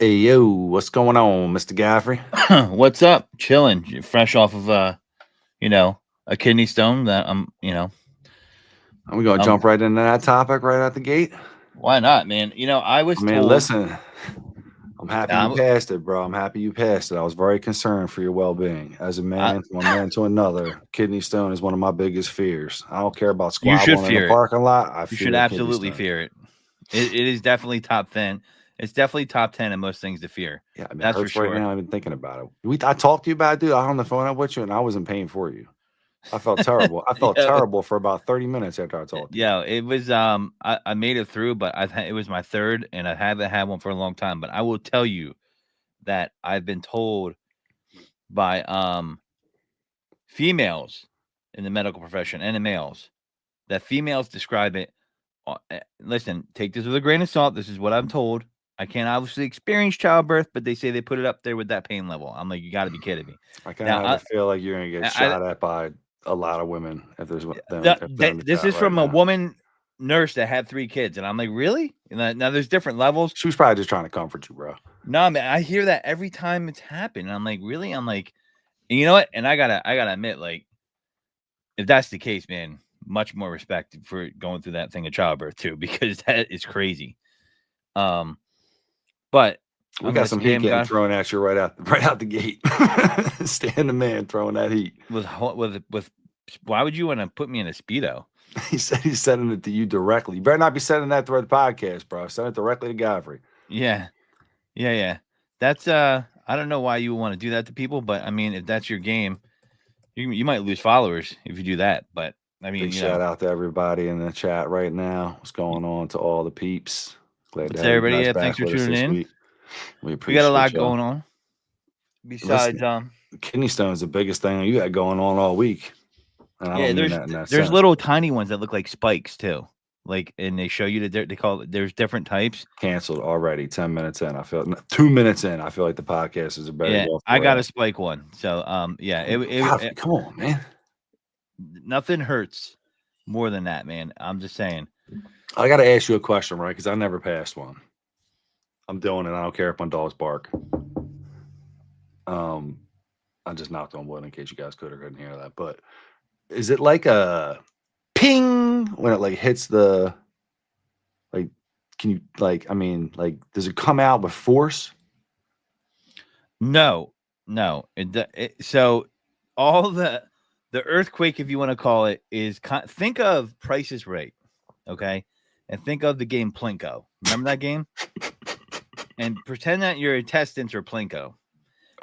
Hey yo, what's going on, Mr. Gaffrey? What's up? Chilling, fresh off of a kidney stone that Are we gonna um jump right into that topic right out the gate? why not, man? I was I mean, told listen, I'm happy you I, passed it, bro. I'm happy you passed it. I was very concerned for your well-being. As a I man, from one man to another, kidney stone is one of my biggest fears. I don't care about you should squabbling in the fear it. parking lot. I You should fear kidney absolutely stones. fear it. It is definitely top 10. It's definitely top 10 in most things to fear. Yeah, I mean, it That's for hurts right sure. now. I've been thinking about it. I talked to you about it, dude. I was on the phone up with you, and I was in pain for you. I felt terrible. I felt yeah, terrible for about 30 minutes after I talked to you. yeah. It was I made it through, but it was my third, and I haven't had one for a long time. But I will tell you that I've been told by females in the medical profession and the males that females describe it. Listen, take this with a grain of salt. This is what I'm told. I can't obviously experience childbirth, but they say they put it up there with that pain level. I'm like, you got to be kidding me. I kind Now, of have a feel like you're gonna get I shot at by a lot of women if there's them if they're in the this chat is right from a now. woman nurse that had 3 kids, and I'm like, really? Now there's different levels. She was probably just trying to comfort you, bro. No, man, I hear that every time it's happened. And I'm like, really? I'm like, and you know what? And I gotta admit, like, if that's the case, man, much more respect for going through that thing of childbirth too, because that is crazy. Um, but We I'm got gonna some heat scam getting God thrown at you right out the gate. Stand the man throwing that heat. with. Why would you want to put me in a speedo? He said he's sending it to you directly. You better not be sending that through the podcast, bro. Send it directly to Godfrey. Yeah, yeah. That's I don't know why you want to do that to people, but I mean, if that's your game, you might lose followers if you do that. But I mean, Big shout out to everybody in the chat right now. What's going on to all the peeps? Glad to what's have you everybody? guys Yeah, thanks back for with us tuning this in. week. We We got a appreciate lot y'all. going on. Besides, Listen, kidney stone is the biggest thing you got going on all week. And I yeah, don't mean that in that there's sense. little tiny ones that look like spikes too. Like, and they show you that they call it. There's different types. Canceled already. 10 minutes in. I feel 2 minutes in. I feel like the podcast is better Yeah, go off the I got a rails. spike one. So yeah, God, come on, man. nothing hurts more than that, man. I'm just saying. I got to ask you a question, right? Because I never passed one. I'm doing it. I don't care if my dogs bark. I just knocked on wood in case you guys could or couldn't hear that. But is it like a ping when it like hits the like? Can you like? I mean, like, does it come out with force? No. So all the earthquake, if you want to call it, is think of Price is Right, okay, and think of the game Plinko. Remember that game? And pretend that your intestines are Plinko.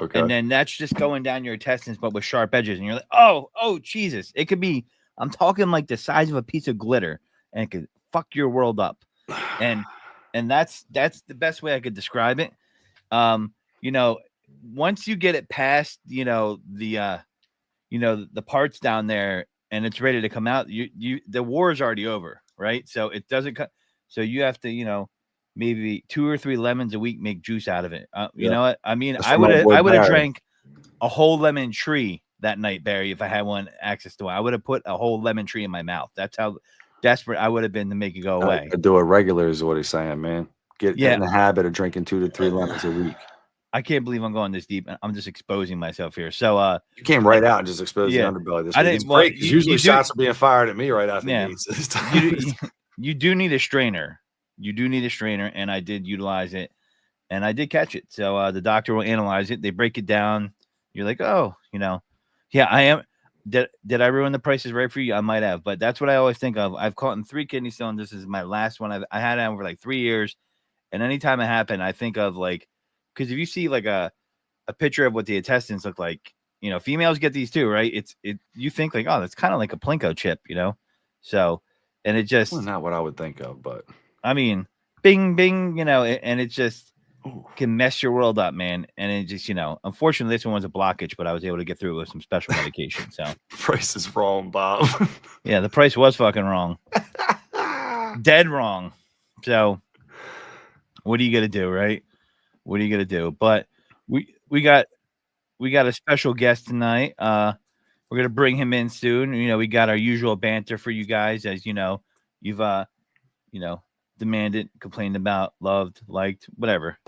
Okay. And then that's just going down your intestines, but with sharp edges. And you're like, oh, Jesus. It could be, I'm talking like the size of a piece of glitter, and it could fuck your world up. And that's the best way I could describe it. Once you get it past, the parts down there and it's ready to come out, the war is already over, right? So it doesn't cut. So you have to, maybe 2 or 3 lemons a week, make juice out of it. You know what I mean? That's I from my boy would have Barry. drank a whole lemon tree that night, Barry, if I had one access to one. I would have put a whole lemon tree in my mouth. That's how desperate I would have been to make it go away. I do it regular is what he's saying, man. Get in the habit of drinking 2 to 3 lemons a week. I can't believe I'm going this deep. I'm just exposing myself here. So you came right out and just exposed the underbelly this week. It's great because usually shots are being fired at me right out the gates. You do need a strainer. You do need a strainer, and I did utilize it, and I did catch it. So the doctor will analyze it. They break it down. You're like, oh, yeah, I am. Did I ruin the Price is Right for you? I might have, but that's what I always think of. I've caught in 3 kidney stones. This is my last one. I had it over like 3 years, and anytime it happened, I think of like, because if you see like a picture of what the intestines look like, females get these too, right? You think like, oh, that's kind of like a Plinko chip, So, and it just not what I would think of, but I mean, bing, bing, and it just can mess your world up, man. And it just, unfortunately, this one was a blockage, but I was able to get through it with some special medication. So, price is wrong, Bob. Yeah, the price was fucking wrong, dead wrong. So, what are you gonna do, right? What are you gonna do? But we got a special guest tonight. We're gonna bring him in soon. We got our usual banter for you guys, as you've demanded, complained about, loved, liked, whatever.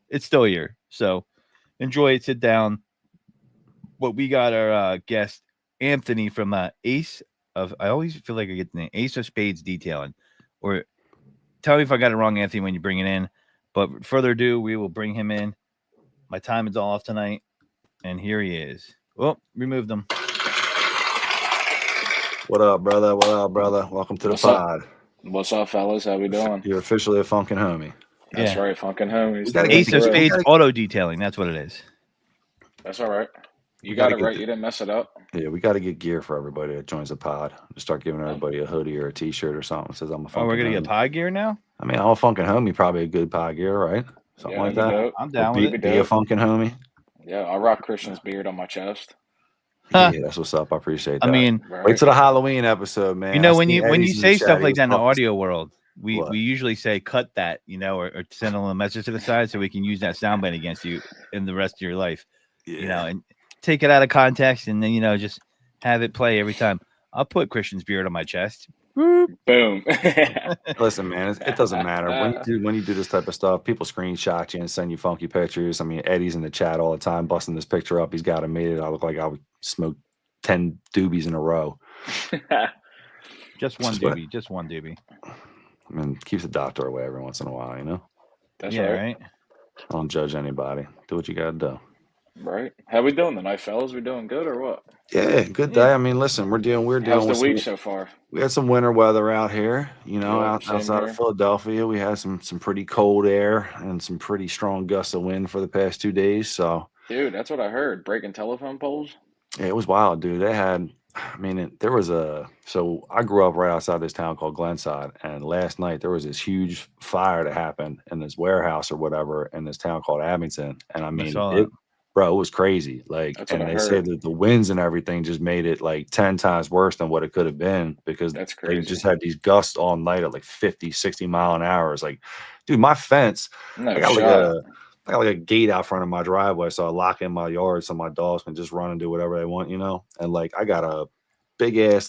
it's still here. So enjoy it. Sit down. But we got our guest Anthony from Ace of. I always feel like I get the name Ace of Spades Detailing. Or tell me if I got it wrong, Anthony, when you bring it in. But further ado, we will bring him in. My time is all off tonight, and here he is. Well, removed him. What up, brother? What up, brother? Welcome to the What's up? pod. What's up, fellas? How we doing? You're officially a Funkin' homie. That's Yeah. right, Funkin' homies. We gotta through get Ace and of the- through. Spades Auto Detailing. That's what it is. That's all right. We You gotta got it get right. the- You didn't mess it up. Yeah, we got to get gear for everybody that joins the pod. Just start giving everybody a hoodie or a T-shirt or something that says I'm a Funkin' Oh, we're gonna homie. get pod gear now. I mean, I'm a Funkin' homie, probably a good pod gear, right? Something Yeah, like that'd be that. dope. I'm down be, with it. be a Funkin' homie. Yeah, I rock Christian's beard on my chest. Yeah, that's what's up. I appreciate that. I mean, Right? Wait till the Halloween episode, man. you know, I when seen you Eddie's in the say chat, stuff he like was that in the puffing- audio world, we What? usually say cut that, or send a little message to the side so we can use that soundbite against you in the rest of your life. Yeah. And take it out of context and then just have it play every time. I'll put Christian's beard on my chest. Boom. Listen, man, it doesn't matter when you do this type of stuff. People screenshot you and send you funky pictures. I mean, Eddie's in the chat all the time, busting this picture up. He's got it made it. I look like I would smoke 10 doobies in a row. Just one doobie. Just one doobie. I mean, keeps the doctor away every once in a while, you know. That's yeah, right. I don't judge anybody. Do what you gotta do. Right. How we doing tonight, fellas? We doing good or what? Yeah, good day. I mean, listen, we're dealing How's with the week so far? we had some winter weather out here, you know, Yeah, same outside here. of Philadelphia. We had some pretty cold air and some pretty strong gusts of wind for the past 2 days. So, Dude, that's what I heard. Breaking telephone poles. yeah, it was wild, dude. There was so I grew up right outside this town called Glenside, and last night there was this huge fire that happened in this warehouse or whatever in this town called Abington. And I mean, saw it, that. bro, it was crazy. Like, That's what and I they say heard. that the winds and everything just made it like 10 times worse than what it could have been because That's they crazy. just had these gusts all night at like 50, 60 mile an hour. It's like, dude, my fence, No I got shot. I got like a gate out front of my driveway, so I lock in my yard so my dogs can just run and do whatever they want, you know. And like I got a big ass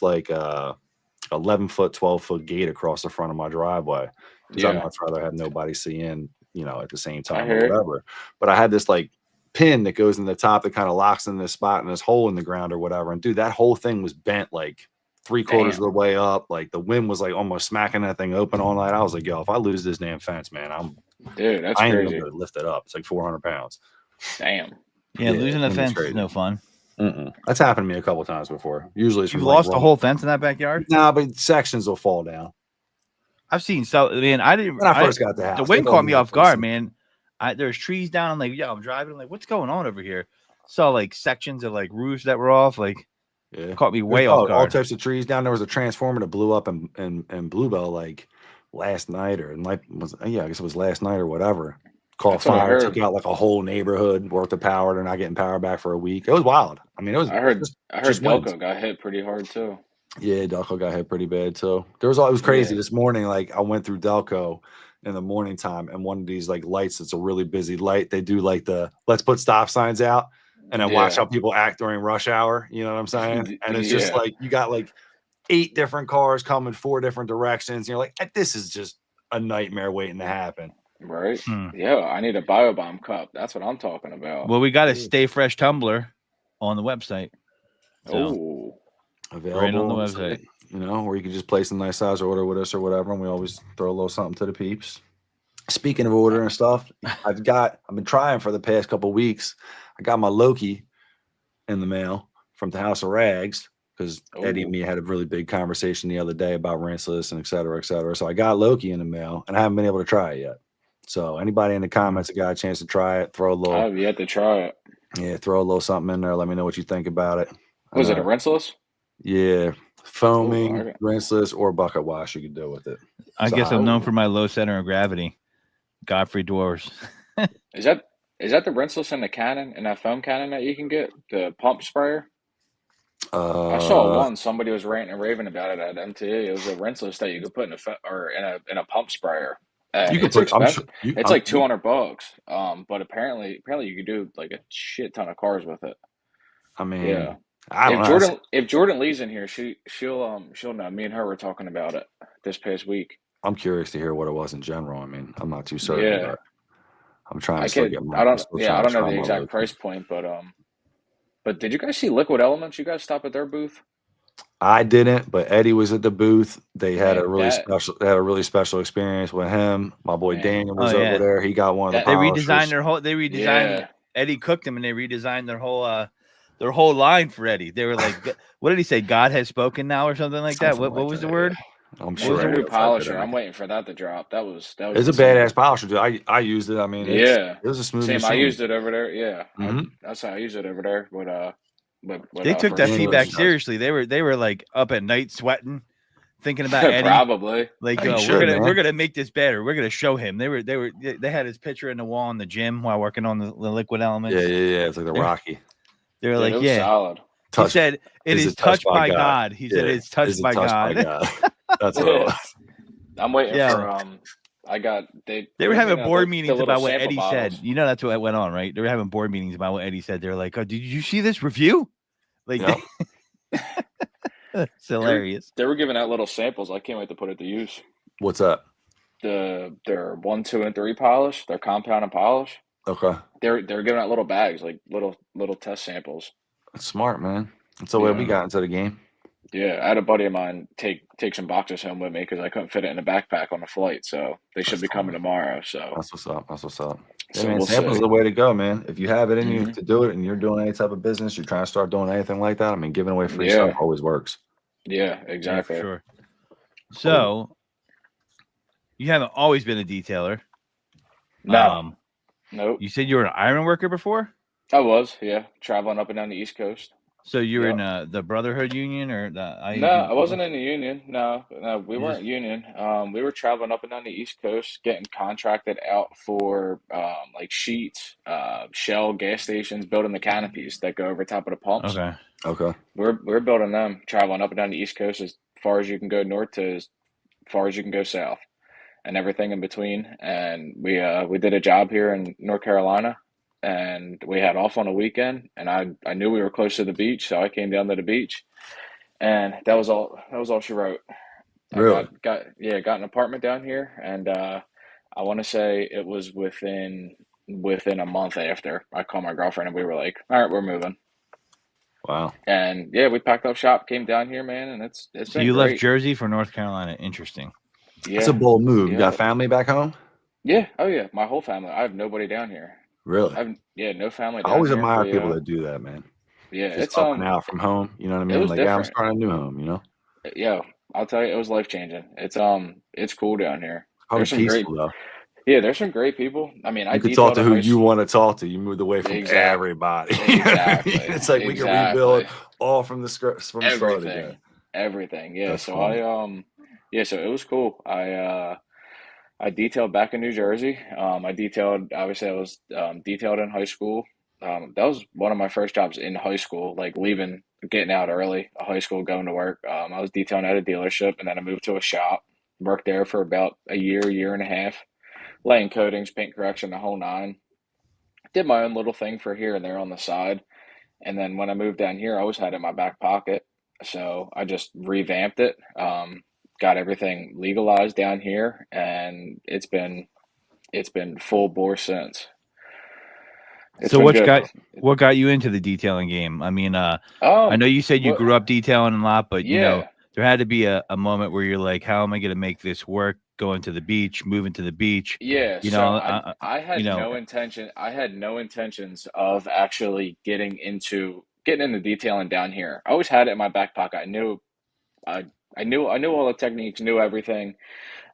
11-foot, 12-foot gate across the front of my driveway because I'd Yeah. much rather have nobody see in, you know, at the same time hear or it. whatever. But I had this like pin that goes in the top that kind of locks in this spot in this hole in the ground or whatever. And dude, that whole thing was bent like 3/4 of the way up. Like the wind was like almost smacking that thing open all night. I was like, yo, if I lose this damn fence, man, Dude, that's I ain't crazy. even gonna lift it up. It's like 400 pounds. Damn. Yeah, losing a it's fence crazy. is no fun. That's happened to me a couple times before. Usually it's You've from like lost the whole fence in that backyard? Nah, but sections will fall down. I've seen so. Man, I didn't. When I first got the house, the they wind told caught me that off guard, person- man. There's trees down. I'm like, yo, I'm driving. I'm like, what's going on over here? Saw like sections of like roofs that were off. Like, Yeah, caught me way There's off all guard. types of trees down. There was a transformer that blew up in Bluebell like last night or I guess it was last night or whatever. Caught That's what I fire, heard. took out like a whole neighborhood worth of power. They're not getting power back for a week. It was wild. I mean, it was. I heard just winds. Delco got hit pretty hard too. Yeah, Delco got hit pretty bad too. It was crazy Yeah. this morning. Like I went through Delco in the morning time, and one of these like lights that's a really busy light. They do like the let's put stop signs out, and then watch Yeah. how people act during rush hour. You know what I'm saying? And it's just Yeah. like you got like 8 different cars coming 4 different directions. And you're like, this is just a nightmare waiting to happen. Right? Hmm. Yeah, I need a biobomb cup. That's what I'm talking about. Well, we got a Yeah. Stay Fresh tumbler on the website. So, Oh, Available right on the on website. site, you know, or you can just place a nice size order with us or whatever, and we always throw a little something to the peeps. Speaking of order and stuff, I've been trying for the past couple weeks. I got my Loki in the mail from the House of Rags because Eddie and me had a really big conversation the other day about rinseless and et cetera, et cetera. So I got Loki in the mail and I haven't been able to try it yet. So anybody in the comments that got a chance to try it, throw a little, I've yet to try it. throw a little something in there. Let me know what you think about it. Was it a rinseless? Yeah, foaming, okay. rinseless, or bucket wash you could do with it. I So guess I'm I- known for my low center of gravity. Godfrey Dwarves. Is that the rinseless in the cannon, in that foam cannon that you can get, the pump sprayer? I saw one. Somebody was ranting and raving about it at MTA. It was a rinseless that you could put in a pump sprayer. And You could it's put. I'm expensive. sure, It's like $200. But apparently you could do like a shit ton of cars with it. I mean, Yeah. I don't know. If Jordan Lee's in here, she'll know. Me and her were talking about it this past week. I'm curious to hear what it was in general. I mean, I'm not too certain. Yeah. But I'm trying I to still could. get my. I I'm don't. still Yeah, I trying to don't know try the my exact lotion. price point, but did you guys see Liquid Elements? You guys stop at their booth? I didn't, but Eddie was at the booth. They had a Man, really special. They had a really special experience with him. My boy man, Daniel Oh was over yeah, there. He got one of the that they redesigned polishers. their whole. They redesigned yeah. Eddie cooked them, and they redesigned their whole line for Eddie. They were like, what did he say? God has spoken now, or something like that. Something What like was the that. word? Yeah. I'm Man, sure was their the Eddie new word? will type it polisher. in. I'm waiting for that to drop. That was It's a insane. badass polisher, dude. I used it. I mean, Yeah. it was a smooth Same. I machine. used it over there. Yeah. Mm-hmm. That's how I used it over there with They took that First Daniel was feedback just Impressions. seriously. They were like up at night sweating, thinking about Eddie. Probably. Like, You we're should, gonna man. make this better. We're gonna show him. They had his picture in the wall in the gym while working on the Liquid Elements. Yeah. It's like the Rocky. They were Dude, like, it was yeah. solid. He Touch said it is is it touched touched by God? God. He said Yeah. it's touched Is it by touched by God. God? That's what it Yeah. was. I'm waiting Yeah. for I got They they're were having giving out board the meetings little about what sample Eddie bottles. said. You know, that's what went on, right? They were having board meetings about what Eddie said. They're like, oh, did you see this review? Like, Yep. it's hilarious. They were giving out little samples. I can't wait to put it to use. What's up? Their 1, 2, and 3 polish, their compound and polish. Okay. They're giving out little bags, like little test samples. That's smart, man. That's the way we Yeah. got into the game. Yeah, I had a buddy of mine take some boxes home with me because I couldn't fit it in a backpack on the flight. So they should That's be coming fine. tomorrow. So That's what's up. That's what's up. Yeah, so man. we'll Samples see. are the way to go, man. If you have it in you hmm to do it and you're doing any type of business, you're trying to start doing anything like that. I mean, giving away free stuff Yeah, always works. yeah, Yeah, exactly. for sure. So you haven't always been a detailer. No, nope. You said you were an iron worker before? I was, yeah, traveling up and down the East Coast. So you were Yep. in the Brotherhood Union or the IUD? No, I wasn't in the union. No, we You weren't just union. We were traveling up and down the East Coast, getting contracted out for like sheets, Shell gas stations, building the canopies that go over top of the pumps. okay. Okay. We're building them, traveling up and down the East Coast as far as you can go north to as far as you can go south, and everything in between. And we did a job here in North Carolina, and we had off on a weekend, and I knew we were close to the beach, so I came down to the beach, and that was all. That was all she wrote. I Really? got an apartment down here, and I want to say it was within a month after I called my girlfriend, and we were like, all right, we're moving. Wow. And yeah, we packed up shop, came down here, man, and it's So been you left great. Jersey for North Carolina. Interesting. That's a Yeah, bold move. You yeah, got family back home? yeah. Oh yeah, my whole family. I have nobody down here. Really? No family I down always here. admire people that do that, man. Yeah, Just up and out from home. You know what I it mean? was Like, yeah, I'm different. starting a new home, you know? Yeah, I'll tell you, it was life changing. It's cool down here. Probably There's some great, peaceful, though. yeah, there's some great people. I mean, I You could talk detailed to in who high you school. want to talk to. You moved away from Exact, everybody. You know what I mean? exactly, It's like we can rebuild exactly. all from the start again. Everything. Yeah. That's So funny. yeah, so it was cool. I detailed back in New Jersey. I detailed, obviously I was detailed in high school. That was one of my first jobs in high school, like leaving, getting out early, high school, going to work. I was detailing at a dealership, and then I moved to a shop, worked there for about a year and a half, laying coatings, paint correction, the whole nine. Did my own little thing for here and there on the side. And then when I moved down here, I always had it in my back pocket. So I just revamped it, got everything legalized down here, and it's been full bore since. It's So been good. what got you into the detailing game? I mean, I Um, know you said you what? grew up detailing a lot, but Yeah. there had to be a moment where you're like, how am I going to make this work? Going to the beach, moving to the beach, Yeah, you so know, I you had know, no intention. I had no intentions of actually getting into detailing down here. I always had it in my back pocket. I I knew all the techniques, knew everything.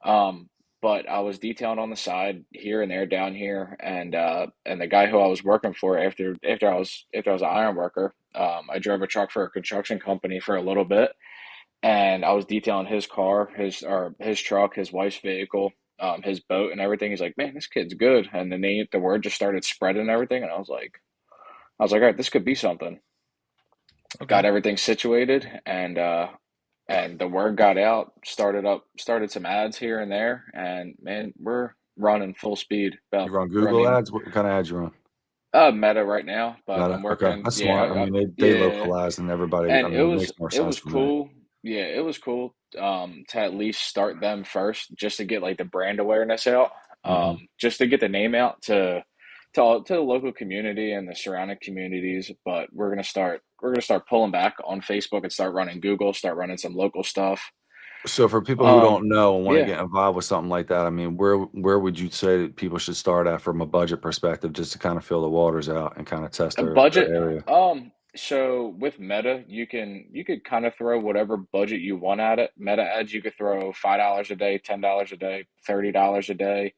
Um, but I was detailing on the side here and there down here, and the guy who I was working for after I was an iron worker, I drove a truck for a construction company for a little bit, and I was detailing his car, his truck, his wife's vehicle, his boat, and everything. He's like, "Man, this kid's good," and then the word just started spreading and everything, and I was like, "All right, this could be something." okay. Got everything situated, and the word got out. Started some ads here and there, and man, we're running full speed. You About, run I Google mean, ads? What kind of ads you run? Meta right now, but Meta. I'm Okay. working. That's Yeah, smart. I mean, they yeah, localize and everybody, I and mean, it makes more it sense was for me. cool. Yeah, it was cool to at least start them first, just to get like the brand awareness out. just to get the name out to the local community and the surrounding communities. But we're gonna start pulling back on Facebook and start running Google, start running some local stuff. So for people who don't know and want to Yeah, get involved with something like that, I mean, where would you say that people should start at from a budget perspective, just to kind of feel the waters out and kind of test a their budget. area? So with Meta, you could kind of throw whatever budget you want at it. Meta ads, you could throw $5 a day, $10 a day, $30 a day.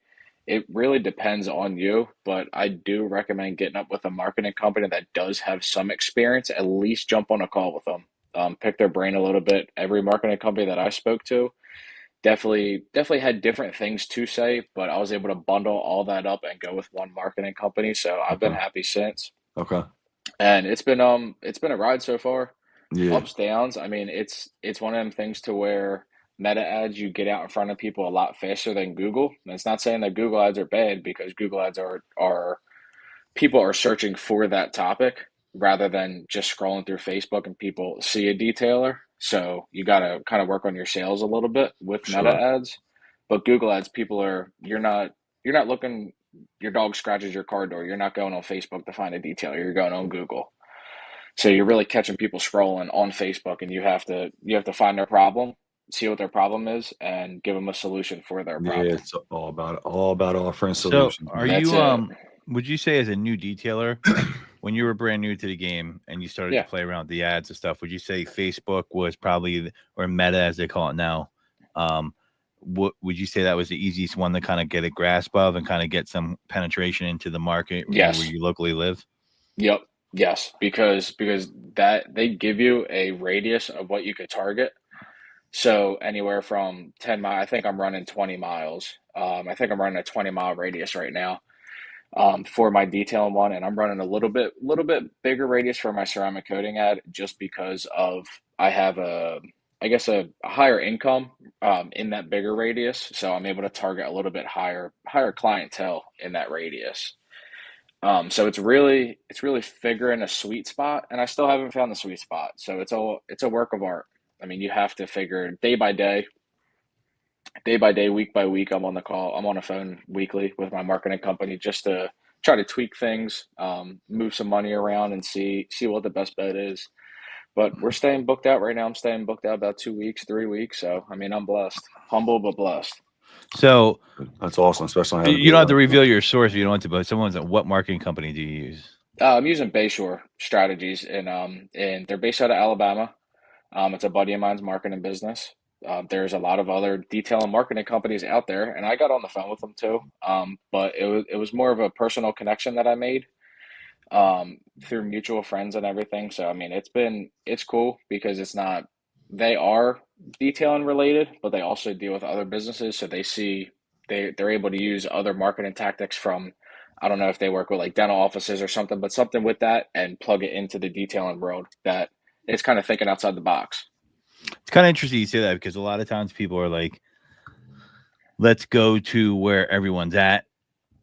It really depends on you, but I do recommend getting up with a marketing company that does have some experience. At least jump on a call with them, pick their brain a little bit. Every marketing company that I spoke to definitely had different things to say, but I was able to bundle all that up and go with one marketing company. So I've been Okay. happy since, Okay. and it's been a ride so far. Yeah. Ups, downs. I mean, it's one of them things to where Meta ads, you get out in front of people a lot faster than Google. And it's not saying that Google ads are bad, because Google ads are people are searching for that topic rather than just scrolling through Facebook and people see a detailer. So you got to kind of work on your sales a little bit with Meta Sure. ads. But Google ads, you're not looking, your dog scratches your car door. You're not going on Facebook to find a detailer. You're going on Google. So you're really catching people scrolling on Facebook, and you have to find their problem, see what their problem is, and give them a solution for their Yeah, problem. it's all about offering So solutions, are man. That's you it. would you say as a new detailer, when you were brand new to the game and you started to Yeah. play around with the ads and stuff, would you say Facebook was probably, or Meta as they call it now, what would you say that was the easiest one to kind of get a grasp of and kind of get some penetration into the market where Yes. you locally live? Yep. Yes. Because that they give you a radius of what you could target. So anywhere from 10 miles, I think I'm running 20 miles. I think I'm running a 20-mile radius right now, for my detailing one, and I'm running a little bit bigger radius for my ceramic coating ad, just because of I have I guess a higher income, in that bigger radius, so I'm able to target a little bit higher clientele in that radius. So it's really figuring a sweet spot, and I still haven't found the sweet spot. So it's a work of art. I mean, you have to figure day by day, week by week. I'm on the call. I'm on the phone weekly with my marketing company, just to try to tweak things, move some money around, and see what the best bet is. But we're staying booked out right now. I'm staying booked out about 2 weeks, 3 weeks. So I mean, I'm blessed, humble but blessed. So That's awesome, especially having you don't have to people like reveal your source if you don't want to, but someone's at what marketing company do you use? I'm using Bayshore Strategies, and they're based out of Alabama. It's a buddy of mine's marketing business. There's a lot of other detail and marketing companies out there, and I got on the phone with them too. But it was more of a personal connection that I made, through mutual friends and everything. So I mean, it's cool because it's not they are detailing related, but they also deal with other businesses. So they're able to use other marketing tactics from, I don't know if they work with like dental offices or something, but something with that, and plug it into the detailing world, that it's kind of thinking outside the box. It's kind of interesting you say that, because a lot of times people are like, let's go to where everyone's at,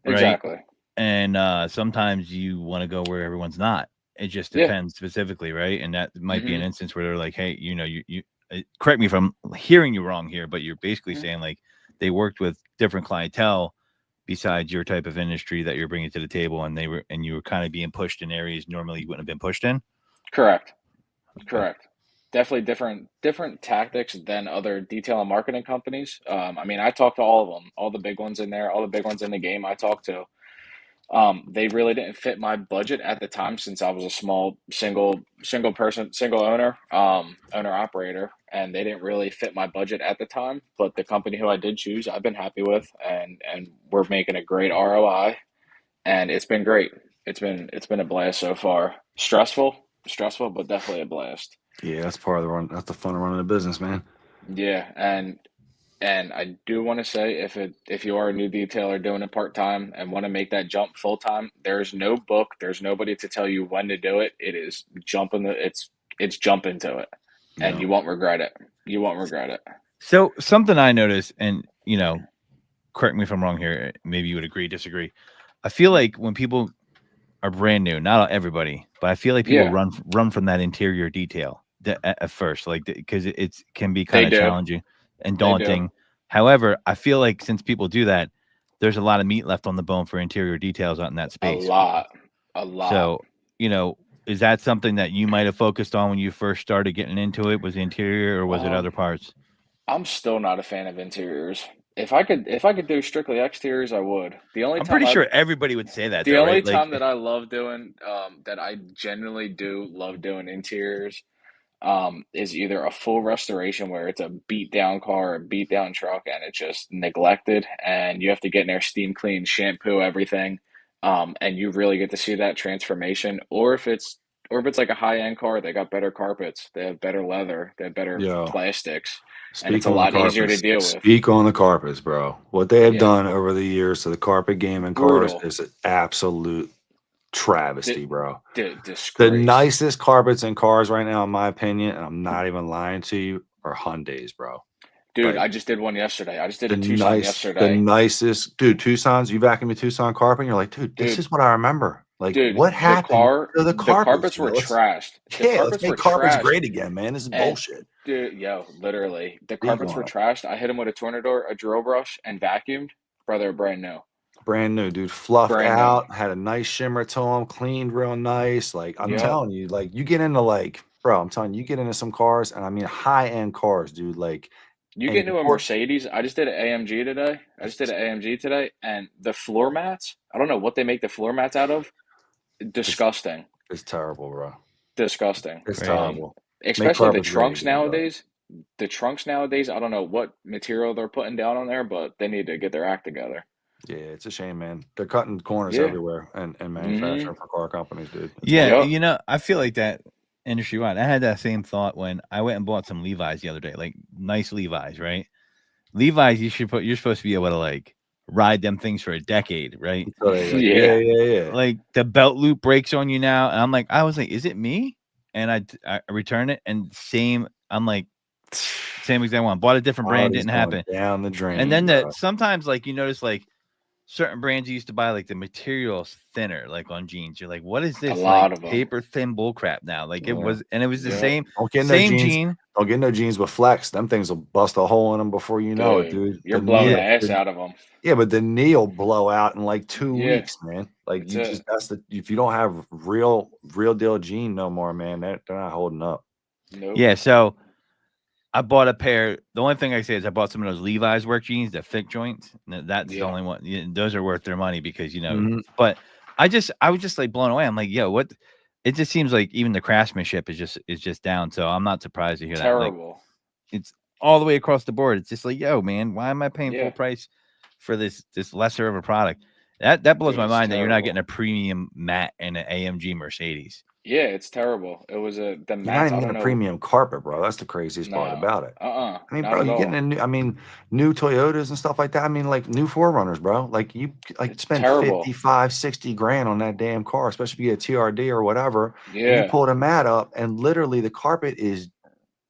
right? Exactly. And sometimes you want to go where everyone's not. It just Yeah. depends specifically, right? And that might be an hmm instance where they're like, hey, you correct me if I'm hearing you wrong here, but you're basically saying like they worked with different clientele besides your type of industry that you're bringing to the table, and you were kind of being pushed in areas normally you wouldn't have been pushed in. Correct. Okay. Correct. Definitely different tactics than other detail and marketing companies. I mean, I talked to all of them, all the big ones in there, all the big ones in the game I talked to. They really didn't fit my budget at the time, since I was a small single person, single owner, owner operator, and they didn't really fit my budget at the time. But the company who I did choose, I've been happy with, and we're making a great ROI, and it's been great. It's been a blast so far. Stressful, but definitely a blast. Yeah, that's part of the run. That's the fun of running a business, man. Yeah, and I do want to say, if you are a new detailer doing it part time and want to make that jump full time, there's no book, there's nobody to tell you when to do it. It is it's jump into it, and Yeah. you won't regret it. You won't regret it. So something I noticed, and correct me if I'm wrong here, maybe you would agree, disagree. I feel like when people are brand new, not everybody, but I feel like people Yeah, run from that interior detail at first, like because it can be they kind of do. challenging and They do. daunting. However, I feel like since people do that, there's a lot of meat left on the bone for interior details out in that space. A lot. So, is that something that you might have focused on when you first started getting into it? Was interior or was it other parts? I'm still not a fan of interiors. If I could do strictly exteriors, I would. I'm pretty sure everybody would say that, The though, only right? time that I love doing, that I genuinely do love doing interiors, is either a full restoration where it's a beat down car, a beat down truck, and it's just neglected, and you have to get in there, steam clean, shampoo everything, and you really get to see that transformation. Or if it's like a high end car, they got better carpets, they have better leather, they have better Yo, plastics, and it's speak a on the lot easier to carpets. deal with. Speak on the carpets, bro. What they have Yeah, done over the years to the carpet game in cars brutal, is an absolute travesty, bro. The disgrace. nicest carpets in cars right now, in my opinion, and I'm not even lying to you, are Hyundais, bro. Dude, Like I just did one yesterday. I just did the a Tucson the yesterday. nicest, dude. Tucson's, you vacuum a Tucson carpet, and you're like, dude, this Dude, is what I remember. Like, dude, what happened to the the carpets? carpets were Let's trashed. The let's carpets make were carpets trashed. great again, man. This is And bullshit. dude, literally, the Speak carpets on were it. trashed. I hit them with a Tornador, a drill brush, and vacuumed. Brother, brand new. Brand new, dude. Fluffed Brand new. out, had a nice shimmer to them, cleaned real nice. Like, I'm Yep. telling you, like, you get into like, bro, I'm telling you, you get into some cars, and I mean high end cars, dude. Like, You and get into a Mercedes. I just did an AMG today. And the floor mats, I don't know what they make the floor mats out of. Disgusting. It's terrible, bro. Disgusting. It's Crazy. terrible. Especially the carpets great trunks again, bro. nowadays. The trunks nowadays, I don't know what material they're putting down on there, but they need to get their act together. Yeah, it's a shame, man. They're cutting corners Yeah. everywhere and manufacturing for car companies, dude. It's Yeah, Yep. I feel like that industry wide. I had that same thought when I went and bought some Levi's the other day, like nice Levi's, right? Levi's, you're supposed to be able to like ride them things for a decade, right? yeah. Like the belt loop breaks on you now, and I was like, is it me? And I return it, and I'm like, same exact one. Bought a different brand, didn't happen. Down the drain. And then bro. sometimes like you notice like certain brands you used to buy, like the material's thinner, like on jeans. You're like, what is this? A lot like of them. paper thin bull crap now. Like it was the Yeah. same. Don't get Same no jeans. jean. Don't get no jeans with flex. Them things will bust a hole in them before you know it, dude. You're blowing the ass out of them. Yeah, but the knee will blow out in like 2 Yeah. weeks, man. Like That's if you don't have real deal jean no more, man, they're not holding up. Nope. Yeah, so I bought a pair. The only thing I say is I bought some of those Levi's work jeans, the thick joints. That's the only one. Yeah, those are worth their money because But I was just like blown away. I'm like, yo, what? It just seems like even the craftsmanship is just down. So I'm not surprised to hear that. Terrible. Like, it's all the way across the board. It's just like, yo, man, why am I paying full price for this lesser of a product? That blows my mind that you're not getting a premium mat and an AMG Mercedes. Yeah, it's terrible. It was the You're mats. not even getting a premium carpet, bro. That's the craziest part about it. I mean, bro, you're getting new Toyotas and stuff like that. I mean, like new 4Runners, bro. Like you spend 55, 60 grand on that damn car, especially if you get a TRD or whatever. Yeah. And you pull the mat up and literally the carpet is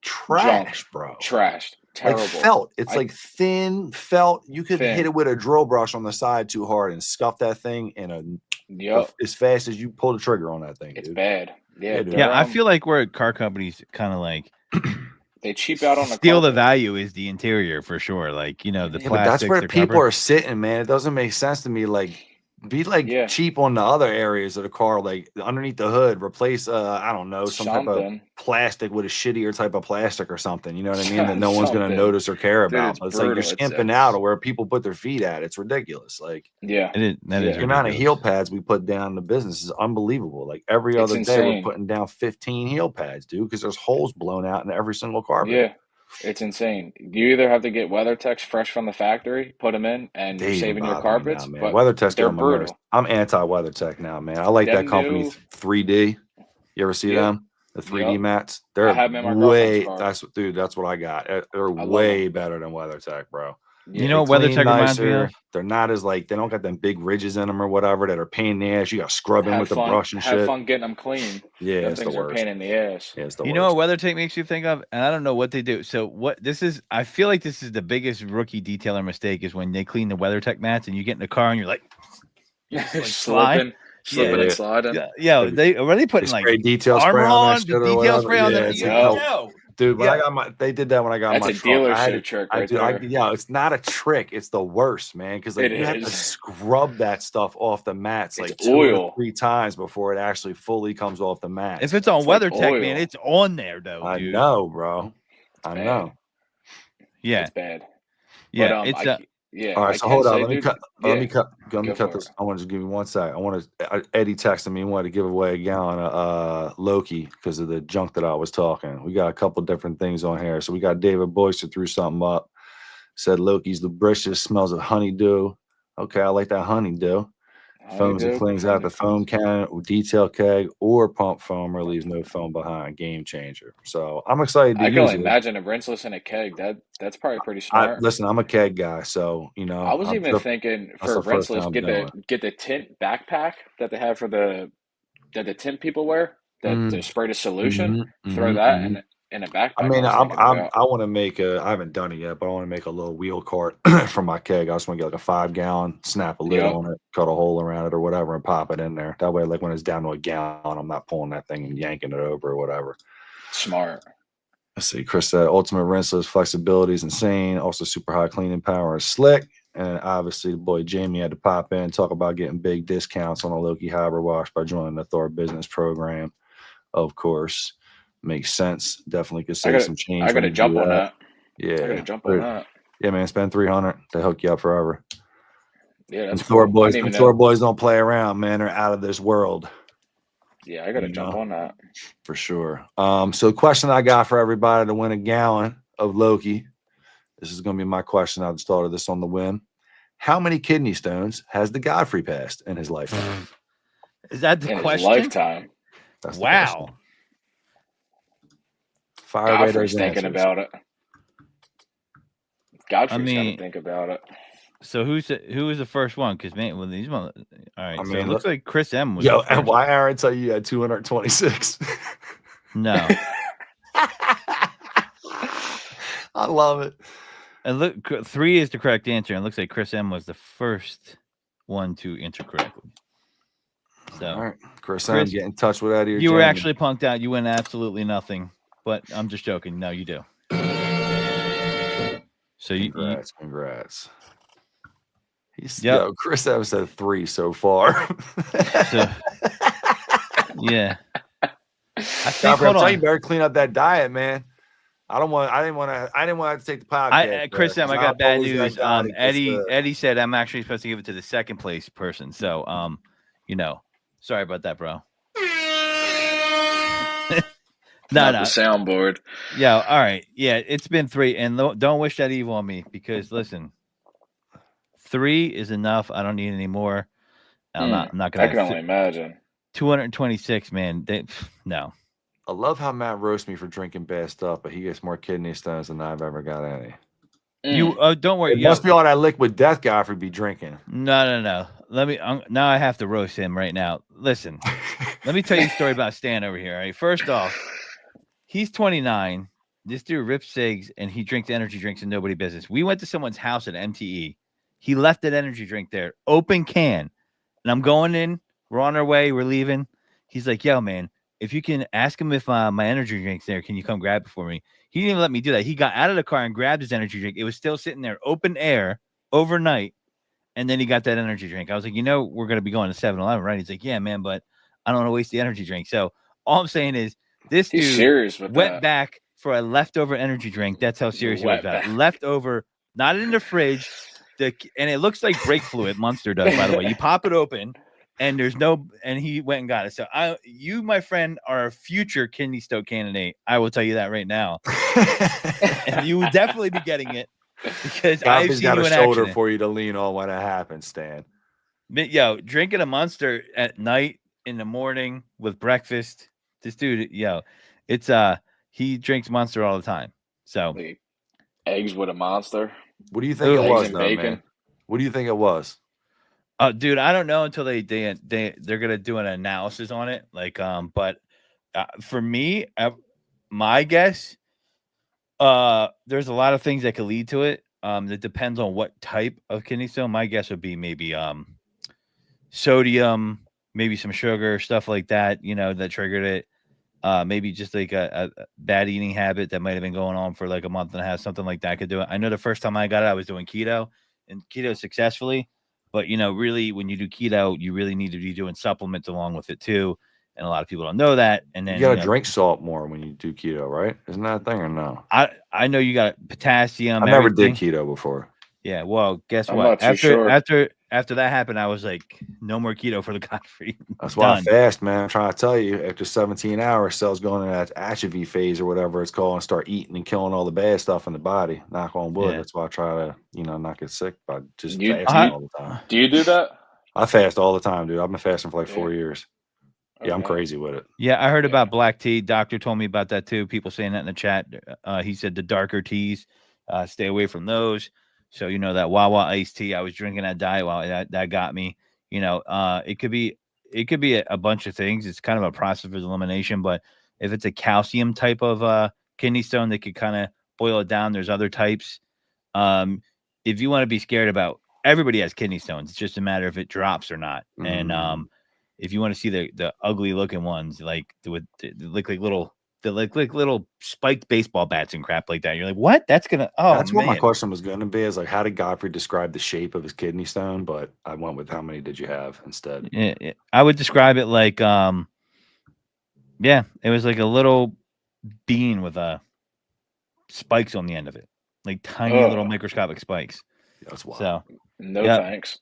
trash, bro. Trashed. Terrible. Like felt. It's like thin felt. You could hit it with a drill brush on the side too hard and scuff that thing in as fast as you pull the trigger on that thing. It's dude. bad. Yeah. Yeah, I feel like where car companies kind of like they cheap out on the steal carpet. the value is the interior for sure. Like, the plastic. But that's where people are sitting, man. It doesn't make sense to me. Like, be like cheap on the other areas of the car, like underneath the hood, replace I don't know, some type of plastic with a shittier type of plastic or something. You know what I mean? That no one's gonna notice or care about. But it's like you're skimping out of where people put their feet at. It's ridiculous. Like that is the amount of heel pads we put down in the business is unbelievable. Like every other day we're putting down 15 heel pads, dude, because there's holes blown out in every single carpet. Yeah. It's insane. You either have to get WeatherTechs fresh from the factory, put them in, and you're saving your carpets. Now, but WeatherTech's they're on my nerves. I'm anti-WeatherTech now, man. I like that company 3D. You ever see them? The 3D mats. They're that's what I got. They're way better than WeatherTech, bro. You know what WeatherTech reminds me of? They're not as they don't got them big ridges in them or whatever that are pain in the ass. You got to scrub them with the brush and shit. Have fun getting them clean. Yeah, it's the worst. Pain in the ass. Yeah, it's the worst. You know what WeatherTech makes you think of? And I don't know what they do. So I feel like this is the biggest rookie detailer mistake is when they clean the WeatherTech mats and you get in the car and you're like slipping and sliding. Yeah, they putting like detail armor spray on, detail spray on there. Yo, Dude, when Yeah. I got they did that when I got That's my a truck. I had dealership it. trick right there. Yeah, it's not a trick. It's the worst, man. Because like It you have to is. scrub that stuff off the mats It's like 2 or oil. 3 times before it actually fully comes off the mats. If it's on It's like WeatherTech, man, oil. it's on there though, I dude. know, bro. It's I bad. know. Yeah. It's bad. Yeah. But It's All right, I so can hold on. say, Let me dude. cut. Yeah, Let me go cut for it. this. I want to just give you 1 sec. Eddie texted me. He wanted to give away a gallon of Loki because of the junk that I was talking. We got a couple different things on here. So we got David Boyster threw something up. Said Loki's lubricious, smells of honeydew. Okay, I like that honeydew. Foams and Honeydew. clings out the foam can, detail keg, or pump foam, or leaves no foam behind. Game changer. So I'm excited to I can use only it. imagine a rinseless in a keg. That's probably pretty smart. Listen, I'm a keg guy, so I was even thinking that's for the first rinseless, time doing it. get the tint backpack that they have for that the tint people wear. That Mm, the spray the solution. mhm, Throw mhm, that mhm. in a I backpack. I mean, was thinking about. I want to make I haven't done it yet, but I want to make a little wheel cart for my keg. I just want to get like a 5-gallon, snap a lid Yep. on it, cut a hole around it or whatever, and pop it in there. That way, like when it's down to a gallon, I'm not pulling that thing and yanking it over or whatever. Smart. Let's see. Chris said ultimate rinseless flexibility is insane. Also super high cleaning power is slick. And obviously, the boy Jamie had to pop in, talk about getting big discounts on a Loki hybrid wash by joining the Thor business program. Of course, makes sense. Definitely could save some I change when gotta you do jump on that. that. I gotta Yeah. jump on that. Yeah, man, spend 300 to hook you up forever. Yeah, And that's cool. I didn't even Thor know. boys don't play around, man. They're out of this world, Yeah, I gotta you jump know, on that. for sure. So the question I got for everybody to win a gallon of Loki. This is going to be my question. I just thought of this on the whim. How many kidney stones has the Godfrey passed in his lifetime? is that the In his question? lifetime. That's the question. Wow. Fire away Godfrey's those thinking answers. about it. Godfrey's got to mean, think about it. So who was the first one? Because man, well, these one. All right, I so it mean, looks like Chris M was yo, the and first. why Aaron tell you had 226? No, I love it. and look, 3 is the correct answer, and it looks like Chris M was the first one to answer correctly. So, all right, Chris, get in touch with Eddie. You were actually punked out. You win absolutely nothing. But I'm just joking. No, you do. So Congrats. Yep. Yo, Chris Evans said 3 so far. So, yeah. I think. I'm telling you, better clean up that diet, man. I didn't want to take the podcast. Chris M, I got bad news. Eddie Eddie said I'm actually supposed to give it to the second place person. So, sorry about that, bro. No. The soundboard. Yeah. All right. Yeah. It's been 3, and don't wish that evil on me because listen, 3 is enough. I don't need any more. I'm not gonna. I can only imagine. 226, man. No. I love how Matt roasts me for drinking bad stuff, but he gets more kidney stones than I've ever got any. You don't worry. It must be all that liquid death Godfrey be drinking. No. Let me. Now I have to roast him right now. Listen, let me tell you a story about Stan over here. All right. First off, he's 29. This dude rips cigs and he drinks energy drinks and nobody business. We went to someone's house at MTE. He left that energy drink there, open can, and I'm going in. We're on our way. We're leaving. He's like, "Yo, man, if you can ask him if my energy drink's there, can you come grab it for me?" He didn't even let me do that. He got out of the car and grabbed his energy drink. It was still sitting there, open air, overnight. And then he got that energy drink. I was like, we're going to be going to 7-Eleven, right? He's like, yeah, man, but I don't want to waste the energy drink. So all I'm saying is this dude went back for a leftover energy drink. That's how serious he was about it. Leftover, not in the fridge. And it looks like brake fluid, Monster does, by the way. You pop it open. And and he went and got it. So you, my friend, are a future kidney stone candidate. I will tell you that right now. And you would definitely be getting it because I've seen got you a in shoulder action. for you to lean on when it happens, Stan. Yo, drinking a Monster at night, in the morning with breakfast. This dude, it's he drinks Monster all the time. So eggs with a Monster. What do you think it was, bacon? Man? What do you think it was? Dude, I don't know until they're gonna do an analysis on it. But for me, my guess, there's a lot of things that could lead to it. That depends on what type of kidney stone. My guess would be maybe sodium, maybe some sugar, stuff like that. That triggered it. maybe just like a bad eating habit that might have been going on for like a month and a half, something like that could do it. I know the first time I got it, I was doing keto and keto successfully, but really when you do keto, you really need to be doing supplements along with it too. And a lot of people don't know that. And You then, gotta drink salt more when you do keto, right? Isn't that a thing or no? I know you got potassium. I never everything. did keto before. Yeah. Well, guess I'm what? not too sure. After that happened, I was like, no more keto for the Godfrey. That's why I fast, man. I'm trying to tell you, after 17 hours, cells going in that atrophy phase or whatever it's called and start eating and killing all the bad stuff in the body. Knock on wood. Yeah. That's why I try to, not get sick by just You- fasting all the time. Do you do that? I fast all the time, dude. I've been fasting for like 4 Yeah. years. Yeah, I'm Okay. crazy with it. Yeah, I heard Yeah. about black tea. Doctor told me about that too. People saying that in the chat. He said the darker teas, stay away from those. So that Wawa iced tea, I was drinking that diet while that got me. It could be a bunch of things. It's kind of a process of elimination, but if it's a calcium type of kidney stone, they could kind of boil it down. There's other types. If you want to be scared about, everybody has kidney stones. It's just a matter if it drops or not. And if you want to see the ugly looking ones, like with look like little little spiked baseball bats and crap like that, you're like, what? That's gonna. Oh, That's man. what my question was going to be, is like, how did Godfrey describe the shape of his kidney stone? But I went with how many did you have instead? I would describe it like, it was like a little bean with spikes on the end of it, like tiny little microscopic spikes. That's wild. So No yeah. thanks.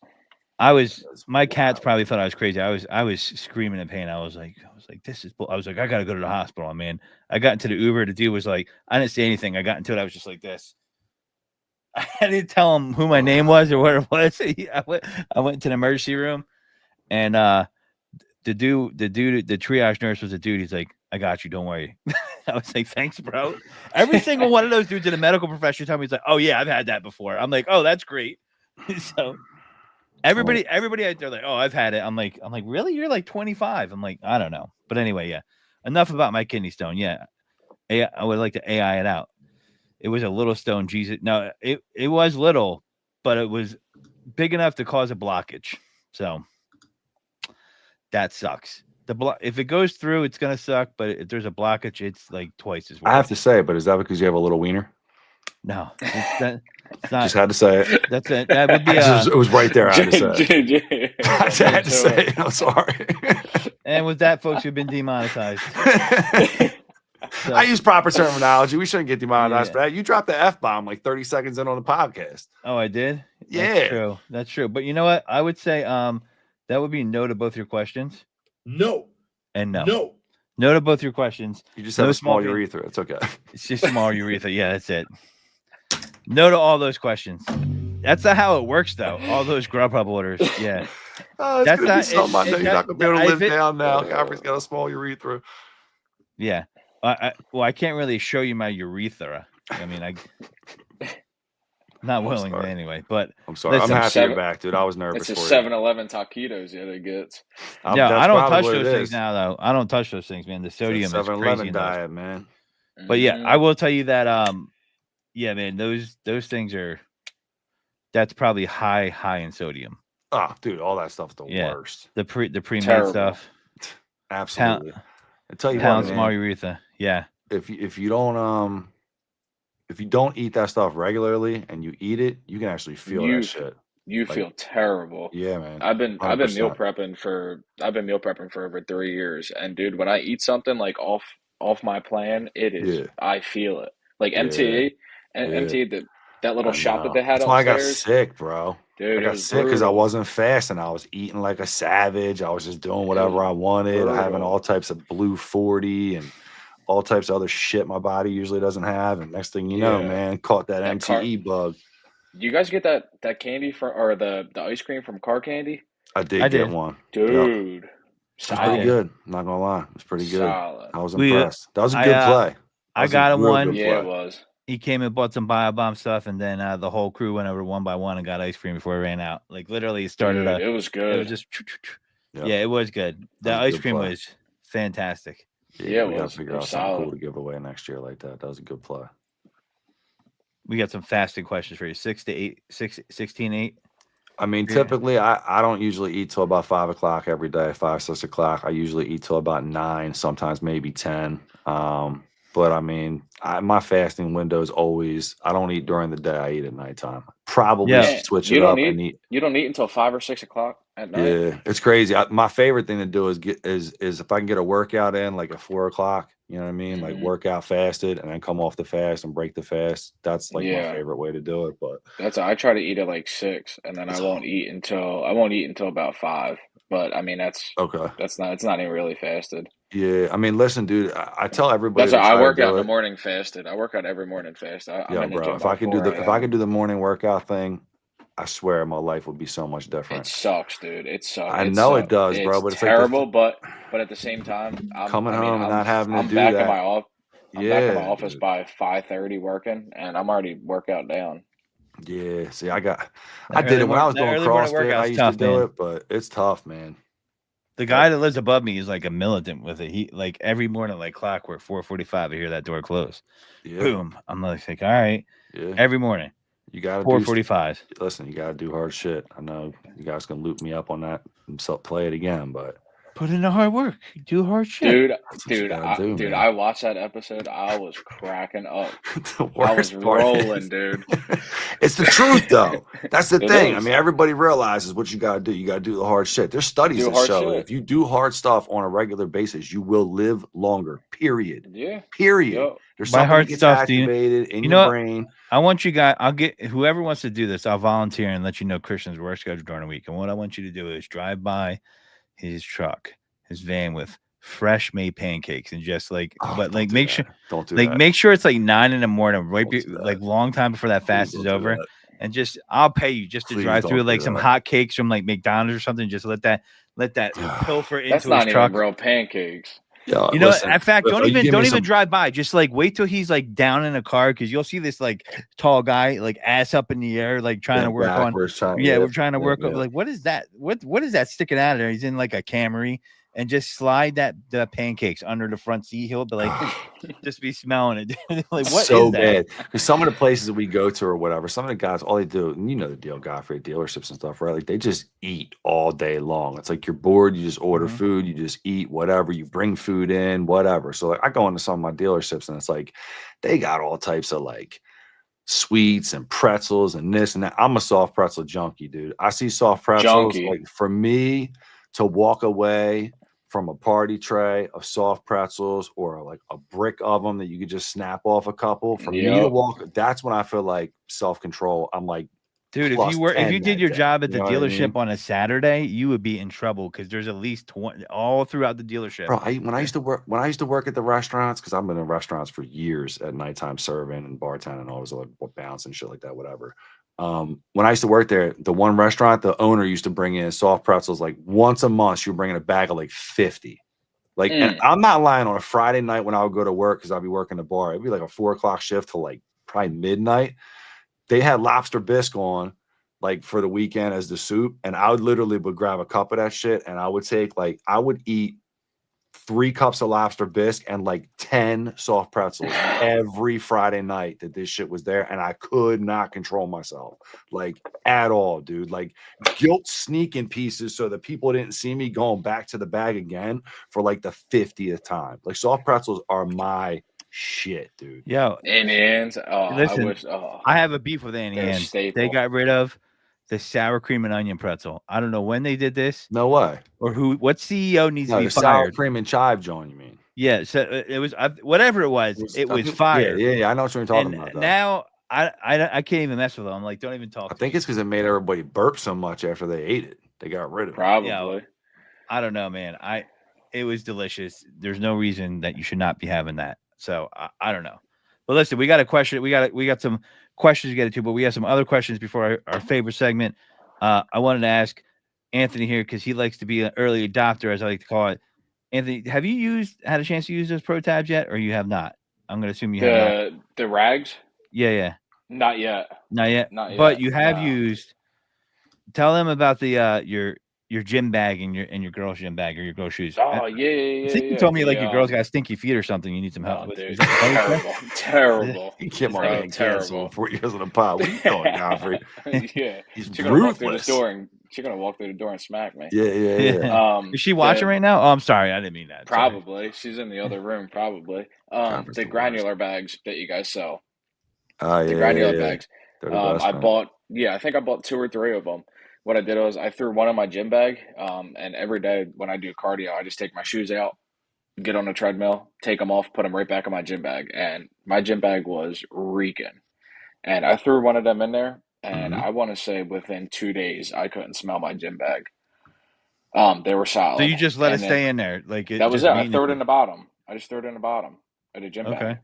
My cats probably thought I was crazy. I was screaming in pain. I was like, this is bull. I was like, I gotta go to the hospital, man. I got into the Uber. The dude was like, I didn't say anything. I got into it. I was just like this. I didn't tell him who my name was or what it was. I went to the emergency room, and the triage nurse was a dude. He's like, I got you. Don't worry. I was like, thanks, bro. Every single one of those dudes in the medical profession told me, he's like, oh yeah, I've had that before. I'm like, oh, that's great. So. Everybody out there like, oh, I've had it. I'm like, really? You're like 25. I'm like, I don't know. But anyway, yeah. Enough about my kidney stone. Yeah. I would like to AI it out. It was a little stone, Jesus. No, it was little, but it was big enough to cause a blockage. So that sucks. If it goes through, it's gonna suck. But if there's a blockage, it's like twice as worse. I have to say, but is that because you have a little wiener? No, it's not. Just had to say it. That's it. That would be. It was right there. I had to say it. I had to say it. I'm sorry. And with that, folks, we've been demonetized. So, I use proper terminology. We shouldn't get demonetized for that. You dropped the F-bomb like 30 seconds in on the podcast. Oh, I did? Yeah. That's true. That's true. But you know what? I would say that would be no to both your questions. No. And no. No. No to both your questions. You just have a small urethra. It's okay. It's just small urethra. Yeah, that's it. No to all those questions. That's not how it works, though. All those Grubhub orders. Yeah. Oh, that's not something I know you're not going to be able to live down now. Godfrey's got a small urethra. Yeah. I can't really show you my urethra. I mean, not willingly anyway. But I'm sorry. listen, I'm happy you're back, dude. I was nervous it's for a you. 7-Eleven taquitos, yeah, they get. Yeah, I don't touch those things now, though. I don't touch those things, man. The sodium is 7-Eleven crazy. diet, man. But yeah, I will tell you that. Yeah, man, those things are. That's probably high in sodium. Oh, dude, all that stuff's the worst. The pre-made stuff. Absolutely. I tell you what, man, small urethra. Yeah. If you don't eat that stuff regularly and you eat it, you can actually feel that shit. You feel terrible. Yeah, man. I've been 100%. meal prepping for over 3 years, and dude, when I eat something like off my plan, it is I feel it. Like MTE and MTE that little shop that they had upstairs. That's why I got sick, bro. Dude, I got sick because I wasn't fasting. I was eating like a savage. I was just doing whatever I wanted. Having all types of blue 40 and all types of other shit my body usually doesn't have. And next thing you know, man, caught that MTE bug. You guys get that candy or the ice cream from Car Candy? I did get one. Dude. It was pretty good. I'm not gonna lie. It was pretty good. Solid. I was impressed. That was a good play. I got him one. Yeah, it was. He came and bought some Bio-Bomb stuff, and then the whole crew went over one by one and got ice cream before it ran out. Like literally, it started. Dude, it was good. It was just. Yeah, it was good. The ice cream was fantastic. Yeah, we gotta figure out something cool to give away next year like that. That was a good play. We got some fasting questions for you. 16-8. I mean, Yeah. typically, I don't usually eat till about 5 o'clock every day, 5, 6 o'clock. I usually eat till about 9, sometimes maybe 10. But I mean, my fasting window is always, I don't eat during the day. I eat at nighttime. Probably Yeah. should switch it up and eat. You don't eat until 5 or 6 o'clock at night. Yeah, it's crazy. My favorite thing to do is if I can get a workout in like at 4 o'clock. You know what I mean? Like Hmm. workout fasted and then come off the fast and break the fast. That's like my Yeah, favorite way to do it. But I try to eat at like 6, and then it's I won't eat until about 5. But I mean okay. that's not it's not even really fasted. Yeah, I mean, listen, dude. I tell everybody That's to why I try to work out in do the it. morning fasted. I work out every morning fast. I'm Yo, in the bro, gym by if 4 I could a.m. do the morning workout thing, I swear my life would be so much It different. sucks, dude. It sucks. I know it does, bro, It's but it's like terrible, but at the same time, coming home and not having to do that. I'm back in my Yeah, office dude. by 5:30 working, and I'm already workout down. Yeah. See, I That did early it when I morning, was that doing early morning CrossFit. I workout's used to tough, do man. it, but it's tough, man. The But guy that lives above me is like a militant with it. He like every morning, like clockwork, 4:45. I hear that door close. yeah, Boom. I'm like, all right. yeah. Every morning, You gotta do 4:45. listen, you gotta do hard shit. I know you guys can loop me up on that and play it again, but Put in the hard work. Do hard shit. Dude, that's what you gotta do, dude, man. I watched that episode. I was cracking up. The I was worst part rolling, is dude. it's the truth though. That's the It thing. I is. mean, everybody realizes what you gotta do. You gotta do the hard shit. There's studies Do that hard show shit. if you do hard stuff on a regular basis, you will live longer. Period. Yeah. Period. Yep. There's By something that hard gets stuff, do you? activated in You your know what? brain. I want you guys. I'll get whoever wants to do this. I'll volunteer and let you know Christian's work schedule during the week. And what I want you to do is drive by his truck, his van with fresh made pancakes and just like, Oh, but don't like do make that. sure, Don't do like that. make sure it's like 9 in the morning, right? Don't do Like that. long time before that Please fast is don't do over. that. And just I'll pay you just to Please drive through don't like do some that. hot cakes from like McDonald's or something. Just let that pilfer That's into his not even truck. real pancakes. Yeah, You know, listen. in fact, If you give don't me even some, drive by. Just like wait till he's like down in a car because you'll see this like tall guy like ass up in the air like trying to bent work on. backwards, trying. Yeah, Yeah, we're trying to work on yeah. like what is that? What is that sticking out of there? He's in like a Camry and just slide the pancakes under the front seat. He'll be like, just be smelling it. Like what So is that? bad because some of the places that we go to or whatever, some of the guys, all they do, and you know the deal, Godfrey dealerships and stuff, right? Like they just eat all day long. It's like you're bored, you just order Mhm. food, you just eat whatever, you bring food in, whatever. So like I go into some of my dealerships and it's like they got all types of like sweets and pretzels and this and that. I'm a soft pretzel junkie, dude. I see soft pretzels. Junkie. Like for me to walk away from a party tray of soft pretzels or like a brick of them that you could just snap off a couple, for me to Yep. walk, that's when I feel like self-control. I'm like Dude, plus if you 10 did that your day. job at You the know what I dealership mean? on a Saturday, you would be in trouble because there's at least 20 all throughout the dealership. Bro, when I used to work at the restaurants, because I've been in restaurants for years at nighttime serving and bartending and all this other bounce and shit like that, whatever. When I used to work there, the one restaurant, the owner used to bring in soft pretzels like once a month. She would bring in a bag of like 50. Like, and I'm not lying, on a Friday night when I would go to work, because I'd be working the bar, it'd be like a 4 o'clock shift till like probably midnight. They had lobster bisque on like for the weekend as the soup. And I would grab a cup of that shit and I would take like, I would eat 3 cups of lobster bisque and like 10 soft pretzels every Friday night that this shit was there. And I could not control myself like at all, dude. Like guilt sneaking pieces so that people didn't see me going back to the bag again for like the 50th time. Like soft pretzels are my shit, dude. Yo, Indians. Oh, I listen, wish. Oh, I have a beef with Annie they're a Ann's. They staple. got rid of the sour cream and onion pretzel. I don't know when they did this No way. or what CEO needs to No, be the sour fired. cream and chive joint, you mean? Yeah, so it was whatever it was. It I was think, fire. yeah. I know what you're talking And about, though. now I can't even mess with them. I'm like, don't even talk. I think it's because it made everybody burp so much after they ate it. They got rid of it. Probably. I don't know, man. It was delicious. There's no reason that you should not be having that. So I don't know. But listen, we got a question. We got some questions to get into, but we have some other questions before our favorite segment. I wanted to ask Anthony here because he likes to be an early adopter, as I like to call it. Anthony, have you had a chance to use those pro tabs yet, or you have not? I'm going to assume you have not. The rags? Yeah. Not yet. Not yet. Not But yet. you have No. used. Tell them about the your gym bag and your girl's gym bag or your girl's shoes. Oh I think you yeah. told me like your girl's got stinky feet or something. You need some help Oh, with. dude, Is that what you terrible, terrible, You get my so man canceled terrible. for years on the pod. What are you doing, Godfrey? said? Yeah, He's she's gonna walk through this ruthless. door and she's gonna walk through the door and smack me. Yeah. Is she watching right now? Oh, I'm sorry, I didn't mean that. Sorry. Probably she's in the other room. Probably. Godfrey's The the worst. granular bags that you guys sell. Oh, The yeah. granular bags. They're the best, I man. bought. Yeah, I think I bought 2 or 3 of them. What I did was I threw one in my gym bag. And every day when I do cardio, I just take my shoes out, get on the treadmill, take them off, put them right back in my gym bag, and my gym bag was reeking. And I threw one of them in there, and Mhm. I want to say within 2 days I couldn't smell my gym bag. They were So you solid, just let it and then stay in there, like it that was just it. I threw it in maintenance. the bottom. I just threw it in the bottom of the gym Okay. bag,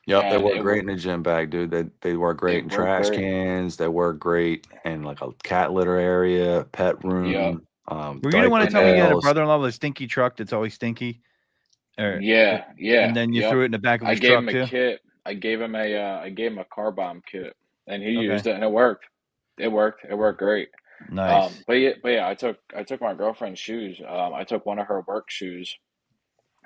Yep, they and work great in the gym bag, dude. They work great it in worked trash great. cans. They work great in like a cat litter area, pet Yep. room, Were you the one diaper to And tell me you had a pails. brother-in-law with a stinky truck that's always stinky? Or yeah, and then you yep. threw it in the back of I his gave truck him a too? kit. I gave him a car bomb kit, and he Okay. used it, and it worked. It worked. It worked great. Nice. But yeah, I took my girlfriend's shoes. I took one of her work shoes,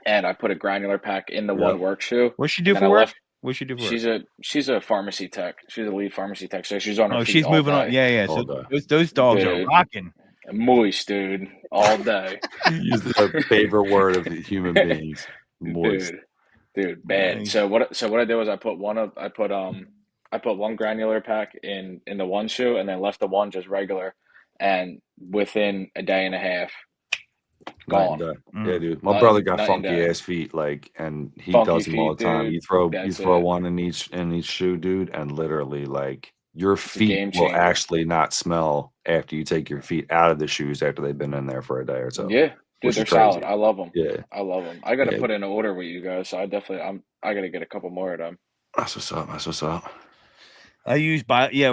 and I put a granular pack in the Yep. one work shoe, What's she and do then for I work? left. What's she do for work? She's a pharmacy tech. She's a lead pharmacy tech, so she's on her Oh, feet she's all moving on. day. Yeah. All So day. those dogs are Dude, rocking. moist, dude, all day. Use the favorite word of the human beings. Moist. Dude, bad. Nice. So what I did was I put one granular pack in the one shoe and then left the one just regular, and within a day and a half, Night and gone. day. Yeah, Mm. dude. My brother got Night and funky day. ass feet, like, and he Funky does them all feet, the time. dude. You That's throw it. one in each shoe, dude, and literally, like, your It's a feet game will changer. actually not smell after you take your feet out of the shoes after they've been in there for a day or so, Yeah, dude, which is they're solid. crazy. I love them. Yeah, I love them. I got to yeah. put in an order with you guys, so I got to get a couple more of them. That's what's up. That's what's up. We're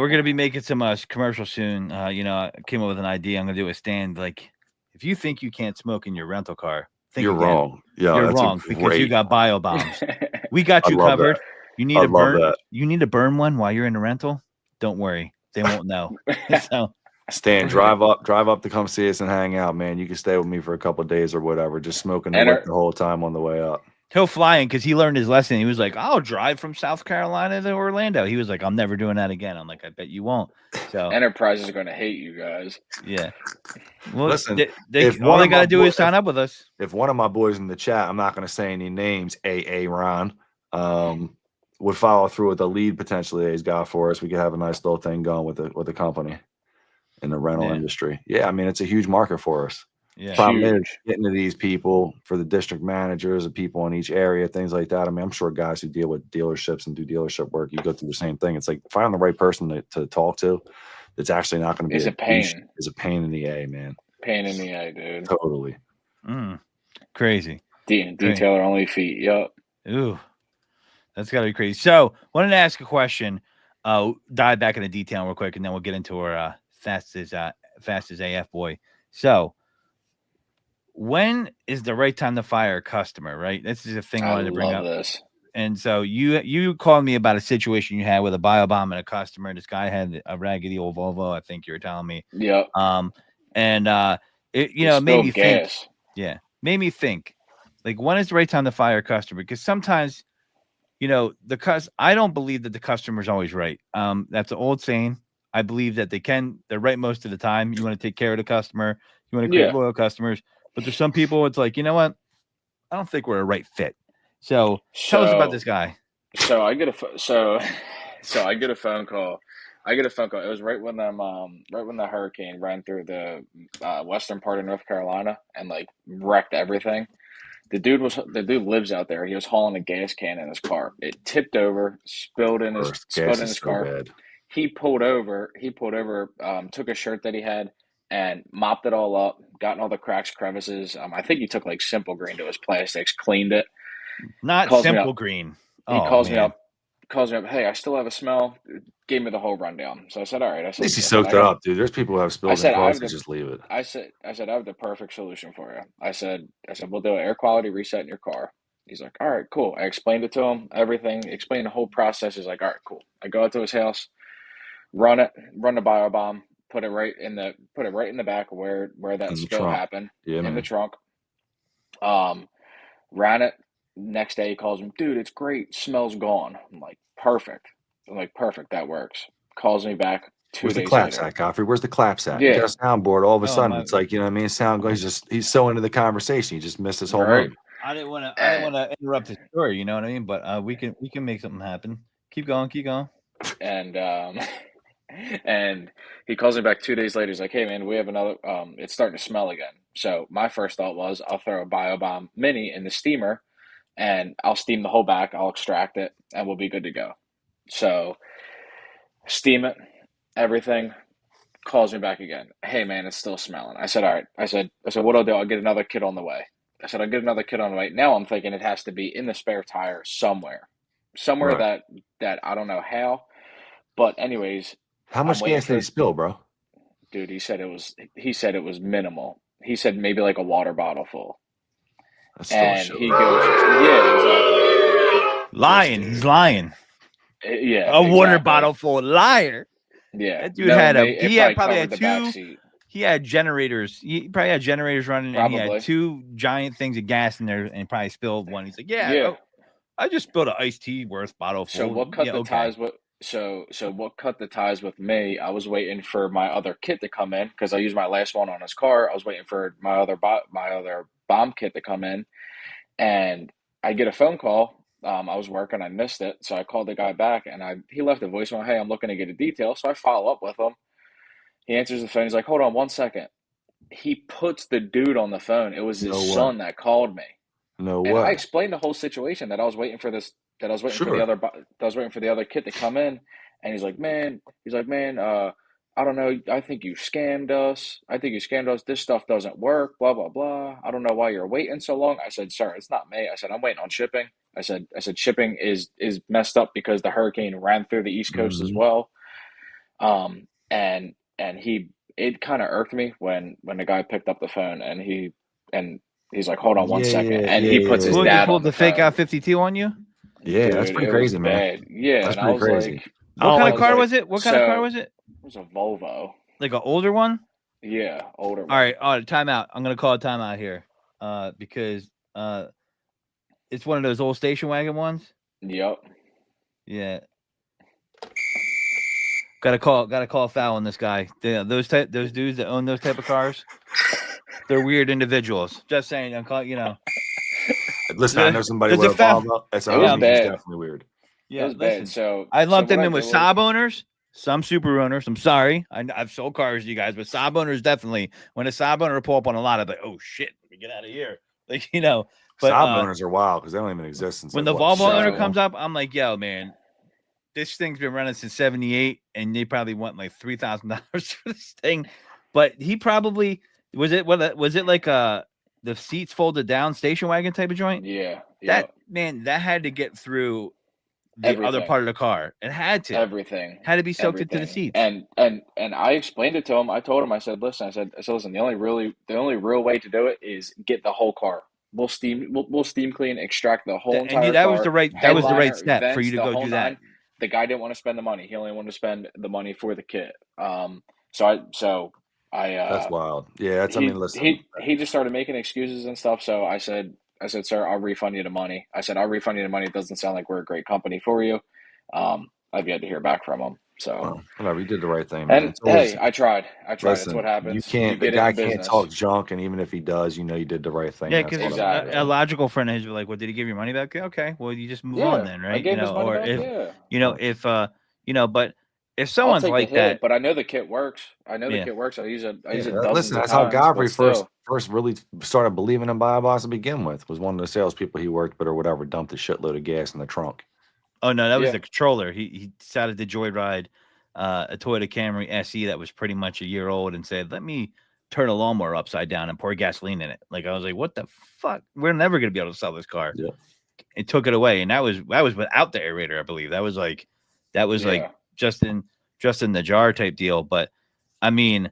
gonna be making some commercials soon. I came up with an idea. I'm gonna do a stand. Like, if you think you can't smoke in your rental car, think You're again. wrong. Yeah, You're that's a wrong because you great. got bio bombs. We got I you love that. covered. You need I to love burn. that. You need to burn one while you're in the rental. Don't worry, they won't know. So Stan, drive up to come see us and hang out, man. You can stay with me for a couple of days or whatever. Just smoking the And whip the whole time on the way up. he'll fly in because he learned his lesson. He was like, "I'll drive from South Carolina to Orlando." He was like, "I'm never doing that again." I'm like, "I bet you won't." So Enterprise is going to hate you guys. yeah. Well, Listen, all they got to do is sign up with us. If one of my boys in the chat, I'm not going to say any names, Ron, would follow through with the lead potentially that he's got for us, we could have a nice little thing going with the company in the rental industry. Yeah, I mean, it's a huge market for us. Yeah. Problem is Huge. getting to these people for the district managers and people in each area, things like that. I mean, I'm sure guys who deal with dealerships and do dealership work, you go through the same thing. It's like finding the right person to talk to. It's actually not going to be It's a pain. Is a pain in the A, man. Pain in the eye, dude. Totally. Crazy. Detailer only feet. Yup. Ooh, that's got to be crazy. So, wanted to ask a question. Dive back into detail real quick, and then we'll get into our fast as AF boy. So, when is the right time to fire a customer? Right, this is a thing I wanted to bring up. This. And so you called me about a situation you had with a bio bomb and a customer. This guy had a raggedy old Volvo, I think you were telling me. Yep. It made me think. Yeah, made me think. Like, when is the right time to fire a customer? Because sometimes, I don't believe that the customer is always right. That's an old saying. I believe that they're right most of the time. You want to take care of the customer. You want to create loyal customers. But there's some people, it's like, you know what? I don't think we're a right fit. So tell us about this guy. So I get a phone call. It was right when the hurricane ran through the western part of North Carolina and like wrecked everything. The dude lives out there. He was hauling a gas can in his car. It tipped over, spilled in his car. Bad. He pulled over, took a shirt that he had and mopped it all up, gotten all the cracks, crevices. I think he took like Simple Green to his plastics, cleaned it. Not Simple Green. He calls me up. Hey, I still have a smell. Gave me the whole rundown. So I said, all right. At least he soaked it up, dude. There's people who have spills in cars that just leave it. I said, I have the perfect solution for you. I said, we'll do an air quality reset in your car. He's like, all right, cool. I explained it to him, everything, explained the whole process. He's like, all right, cool. I go out to his house, run the bio bomb, put it right in the back where that In the spill trunk. happened, Yeah, in the man. trunk. Ran it. Next day he calls me, dude, it's great. Smells gone. I'm like, perfect. That works. Calls me back two Where's the days claps later. at, Godfrey? Where's the claps at? You got Yeah, a soundboard. All of a Oh sudden, my! it's like, you know what I mean? Sound guy, he's so into the conversation. He just missed his whole right. move. I didn't want And to interrupt the story. You know what I mean? But we can make something happen. Keep going. Keep going. and and he calls me back 2 days later. He's like, hey man, we have another. It's starting to smell again. So my first thought was, I'll throw a BioBomb Mini in the steamer, and I'll steam the whole back. I'll extract it, and we'll be good to go. So steam it, everything. Calls me back again. Hey man, it's still smelling. I said, all right. I said, what I'll do, I'll get another kit on the way. I said, I'll get another kit on the way. Now I'm thinking it has to be in the spare tire somewhere Right. that I don't know how. But anyways, How I'm much waiting gas did he for spill, bro? dude. He said it was minimal. He said maybe like a water bottle full. That's still a And he shitload. goes, yeah, exactly. This Lying. He's dude, lying. yeah, A water exactly. bottle full. Liar. Yeah, That dude no, had it he had probably probably covered had the back two. seat. He had generators. He probably had generators running, and he had Probably. two giant things of gas in there, and probably spilled one. He's like, "Yeah, Yeah. oh, I just spilled an iced tea worth bottle So full." what cut Yeah, the okay. ties with so what cut the ties with me? I was waiting for my other kit to come in because I used my last one on his car. I was waiting for my other bomb kit to come in, and I get a phone call. I was working, I missed it, so I called the guy back, and he left a voicemail. Hey, I'm looking to get a detail, so I follow up with him. He answers the phone. He's like, "Hold on 1 second." He puts the dude on the phone. It was his No way. son that called me. No And I way. explained the whole situation that I was waiting for that I was waiting for Sure. the other kid to come in, and he's like, man, I don't know, I think you scammed us. This stuff doesn't work. Blah blah blah. I don't know why you're waiting so long. I said, sir, it's not me. I said, I'm waiting on shipping. I said, shipping is messed up because the hurricane ran through the East Coast as Hmm. well. And it kind of irked me when the guy picked up the phone and he's like, hold on one Yeah, second, yeah, and yeah, he yeah, puts his He yeah. dad pulled on the the fake out phone. 52 on you. Yeah, that's Dude, pretty it was crazy, man. bad. Yeah, That's and I pretty was crazy. like, What Oh, kind I of was car like, was it? What kind of car so was it? it was a Volvo. Like an older one? Yeah, older All one. right. Oh, timeout. I'm gonna call a timeout here, because it's one of those old station wagon ones. Yep. Yeah. Got to call foul on this guy. Those dudes that own those type of cars, they're weird individuals. Just saying. I'm calling. listen, I know somebody There's with a a foul. Volvo. It's a It was Yeah, Humvee. He's bad. definitely weird. It yeah. was bad. Listen, So I lumped what them I in with did was, Saab owners, some Super owners. I'm sorry, I've sold cars to you guys, but Saab owners definitely. When a Saab owner pull up on a lot, I'm like, oh shit, let me get out of here. Like But Saab owners are wild because they don't even exist since when like the what, Volvo owner 60? so comes up, I'm like, yo, man, this thing's been running since '78, and they probably want like $3,000 for this thing. But he probably was it like the seats folded down station wagon type of joint? yeah, That yep. man, that had to get through the other Everything. part of the car. It had Everything. to be soaked into the Everything. seats. And I explained it to him. I told him, I said, listen, the only real way to do it is get the whole car. We'll steam clean, extract the whole And entire that was car, the right headliner, step for you vents, to the go whole do that. nine. The guy didn't want to spend the money. He only wanted to spend the money for the kit. So I That's wild. Yeah, that's. I mean, listen. he just started making excuses and stuff. So I said, sir, I'll refund you the money. I said, I'll refund you the money. It doesn't sound like we're a great company for you. I've yet to hear back from him. So, Well, whatever. You did the right thing, man. and It's always hey, I tried. It's what listen. You happens. You can't. The get it guy in can't business. talk junk, and even if he does, you know you did the right thing. Yeah, And that's because all that matters. Exactly. a logical friend of his was like, "Well, did he give your money back?" Okay, well, you just move on Yeah, then, I right? gave his money Or back. if Yeah, if but if I'll someone's take the like hit, that, but I know the kit works. yeah, I use Yeah, it dozens listen. of That's how times, but Godfrey first still, really started believing in BioBoss to begin with. Was one of the salespeople he worked with or whatever dumped a shitload of gas in the trunk. oh no, that was yeah, the controller. He decided to joyride a Toyota Camry SE that was pretty much a year old and said, "Let me turn a lawnmower upside down and pour gasoline in it." Like I was like, "What the fuck? We're never gonna be able to sell this car." Yeah. It took it away, and that was without the aerator, I believe. That was like yeah, just in the jar type deal. But I mean,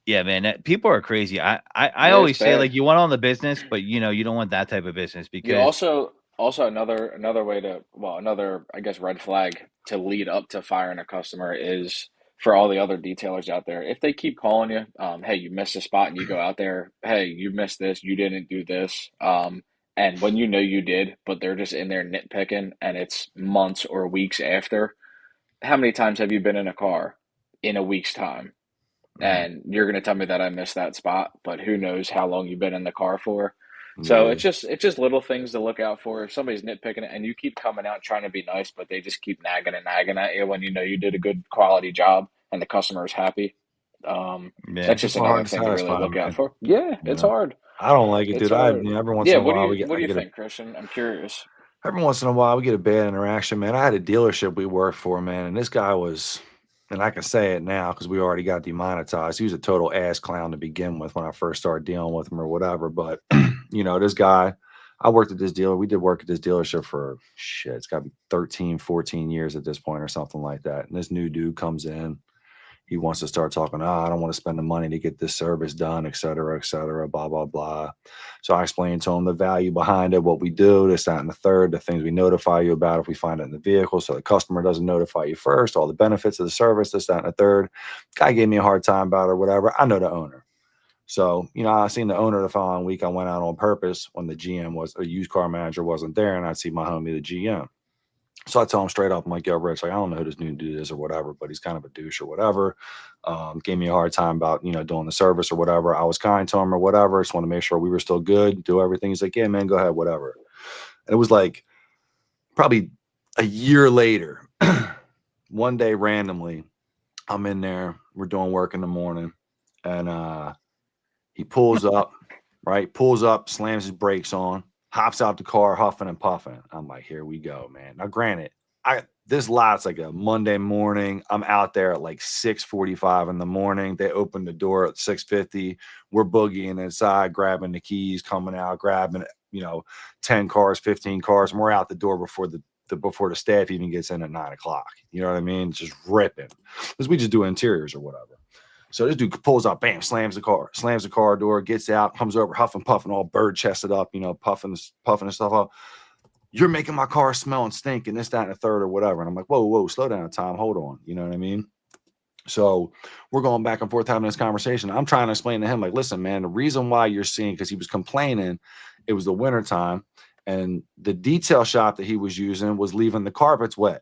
yeah, man, people are crazy. I yeah. It's always say bad. like you want all the business, but you don't want that type of business You because also another way to, well, another, I guess, red flag to lead up to firing a customer is for all the other detailers out there, if they keep calling you, hey, you missed a spot, and you go out there, hey, you missed this, you didn't do this, and when you know you did, but they're just in there nitpicking, and it's months or weeks after. How many times have you been in a car in a week's time? And you're going to tell me that I missed that spot, but who knows how long you've been in the car for. So Yeah. it's just little things to look out for. If somebody's nitpicking it and you keep coming out trying to be nice, but they just keep nagging and nagging at you when you know you did a good quality job and the customer is happy, Yeah. that's just People are hard another to thing to really satisfy, look out man. for. Yeah, it's Yeah. hard. I don't like it, It's dude. hard. Every once Yeah, in a while what I do you get a think, Christian? I'm curious. every once in a while we get a bad interaction, man. I had a dealership we worked for, man, and this guy was, and I can say it now because we already got demonetized. He was a total ass clown to begin with when I first started dealing with him or whatever. But this guy, I worked at this dealer. We did work at this dealership for shit. It's got to be 13, 14 years at this point or something like that. And this new dude comes in. He wants to start talking, I don't want to spend the money to get this service done, et cetera, blah, blah, blah. So I explained to him the value behind it, what we do, this, that, and the third, the things we notify you about if we find it in the vehicle. So the customer doesn't notify you first, all the benefits of the service, this, that, and the third. Guy gave me a hard time about it or whatever. I know the owner. So, I seen the owner the following week. I went out on purpose when the GM was a used car manager wasn't there, and I'd see my homie, the GM. So I tell him straight up, I'm like, yo, Rich, like, I don't know who this new dude is or whatever, but he's kind of a douche or whatever. Gave me a hard time about, doing the service or whatever. I was kind to him or whatever. Just want to make sure we were still good, do everything. He's like, yeah, man, go ahead, whatever. And it was like probably a year later, one day randomly, I'm in there, we're doing work in the morning, and he pulls up, right? Pulls up, slams his brakes on, hops out the car, huffing and puffing. I'm like, here we go, man. Now, granted, this lot's like a Monday morning. I'm out there at like 6:45 in the morning. They open the door at 6:50. We're boogieing inside, grabbing the keys, coming out, grabbing 10 cars, 15 cars, and we're out the door before the staff even gets in at 9:00. You know what I mean? Just ripping because we just do interiors or whatever. So this dude pulls up, bam, slams the car door, gets out, comes over, huffing, puffing, all bird chested up, puffing and stuff up. You're making my car smell and stink and this, that, and the third or whatever. And I'm like, whoa, slow down, Tom. Hold on. You know what I mean? So we're going back and forth having this conversation. I'm trying to explain to him, like, listen, man, the reason why you're seeing, because he was complaining, it was the wintertime, and the detail shop that he was using was leaving the carpets wet.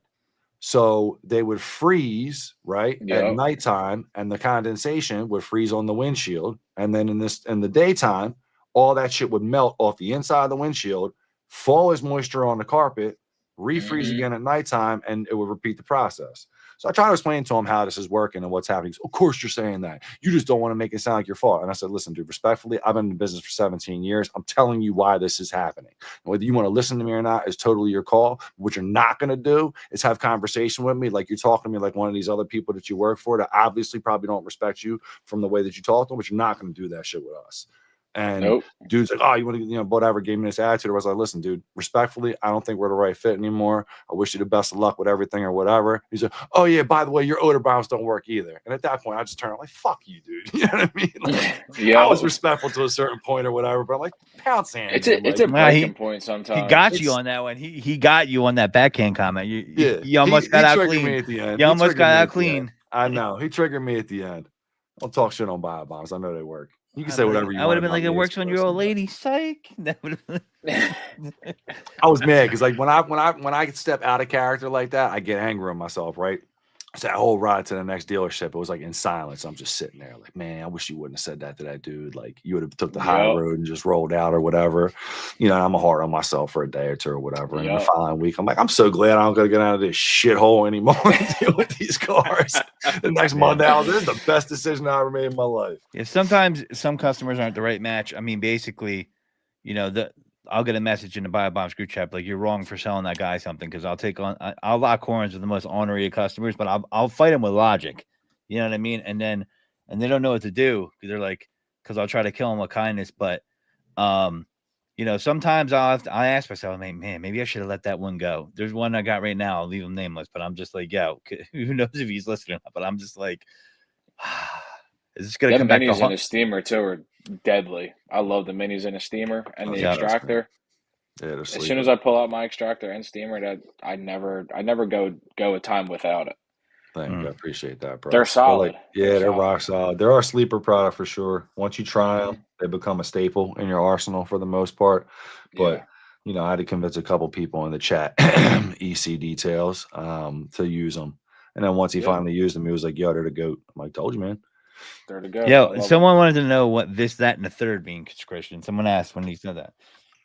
So they would freeze, right, at Yep. nighttime, and the condensation would freeze on the windshield. And then in the daytime, all that shit would melt off the inside of the windshield, fall as moisture on the carpet, refreeze Hmm. again at nighttime, and it would repeat the process. So I try to explain to him how this is working and what's happening. Of course you're saying that. You just don't want to make it sound like your fault. And I said, listen, dude, respectfully, I've been in the business for 17 years. I'm telling you why this is happening. And whether you want to listen to me or not is totally your call. What you're not going to do is have conversation with me like you're talking to me like one of these other people that you work for that obviously probably don't respect you from the way that you talk to them, but you're not going to do that shit with us. And Nope. dude's like, oh, you want to, whatever, gave me this attitude. I was like, listen, dude, respectfully, I don't think we're the right fit anymore. I wish you the best of luck with everything or whatever. He's like, oh, yeah, by the way, your odor bounds don't work either. And at that point, I just turned like, fuck you, dude. You know what I mean? Like, I was Yo, respectful to a certain point or whatever, but I'm like, pound sand, it's man. a Like, Well, breaking point he sometimes. got you it's, on that one. He got you on that backhand comment. yeah, You he, almost got he out triggered clean. me at the end. You He almost triggered got me out at the end. clean. I know. He triggered me at the end. Don't talk shit on bio bombs. I know they work. You can I'd say be like, whatever you I would want have been about like, it me as works a on your person, old but lady. Psych. That would have I was mad because like when I step out of character like that, I get angry at myself, right? So that whole ride to the next dealership, it was like in silence. I'm just sitting there like, man, I wish you wouldn't have said that to that dude. Like you would have took the high Yep. road and just rolled out or whatever. I'm hard on myself for a day or two or whatever. And then the Yep. following week, I'm like, I'm so glad I don't gotta get out of this shithole anymore and deal with these cars. The next Monday, I was like, this is the best decision I ever made in my life. Yeah, sometimes some customers aren't the right match. I mean, basically, I'll get a message in the Bio Bombs group chat like you're wrong for selling that guy something because I'll lock horns with the most ornery of customers, but I'll fight them with logic. You know what I mean? And they don't know what to do because they're like because I'll try to kill them with kindness, but sometimes I ask myself, man, maybe I should have let that one go. There's one I got right now. I'll leave him nameless, but I'm just like, yo, who knows if he's listening? But I'm just like. Is this going to Them come back to minis in haunt? a steamer too are deadly. I love the minis in a steamer and Those the are the Yeah. best, man. extractor. Yeah, they're As soon sleeping. as I pull out my extractor and steamer, that I never go a time without it. Thank you. I appreciate that, bro. They're solid. They're rock solid. They're our sleeper product for sure. Once you try them, they become a staple in your arsenal for the most part. But I had to convince a couple people in the chat, EC details, to use them. And then once he finally used them, he was like, "Yo, they're the goat." I'm like, "Told you, man." They're the goat. Yo, someone wanted to know what this, that, and the third means, Christian. Someone asked when he said that.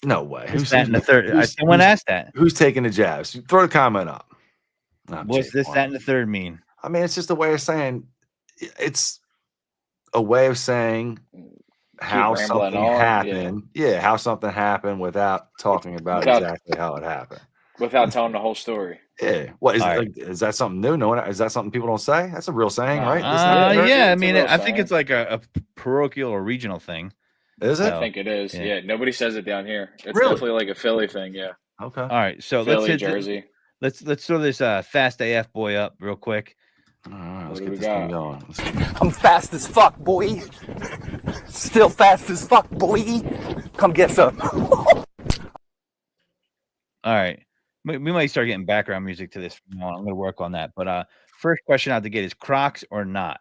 No way. Who's that and the third? Someone asked that. Who's taking the jabs? Throw the comment up. What's this, that, and the third mean? I mean, it's just a way of saying. It's a way of saying how something happened. Yeah, how something happened without talking about exactly how it happened. Without telling the whole story. Yeah. What is it? Like, is that something new? No one, is that something people don't say? That's a real saying, right? Yeah. I mean, I think it's like a parochial or regional thing. Is it? I think it is. Yeah. Nobody says it down here. It's definitely like a Philly thing. Yeah. Okay. All right. So Philly, let's hit Jersey. Let's throw this fast AF boy up real quick. All right, let's get this thing going. I'm fast as fuck, boy. Still fast as fuck, boy. Come get some. All right. We might start getting background music to this. I'm going to work on that. But first question out the gate is Crocs or not?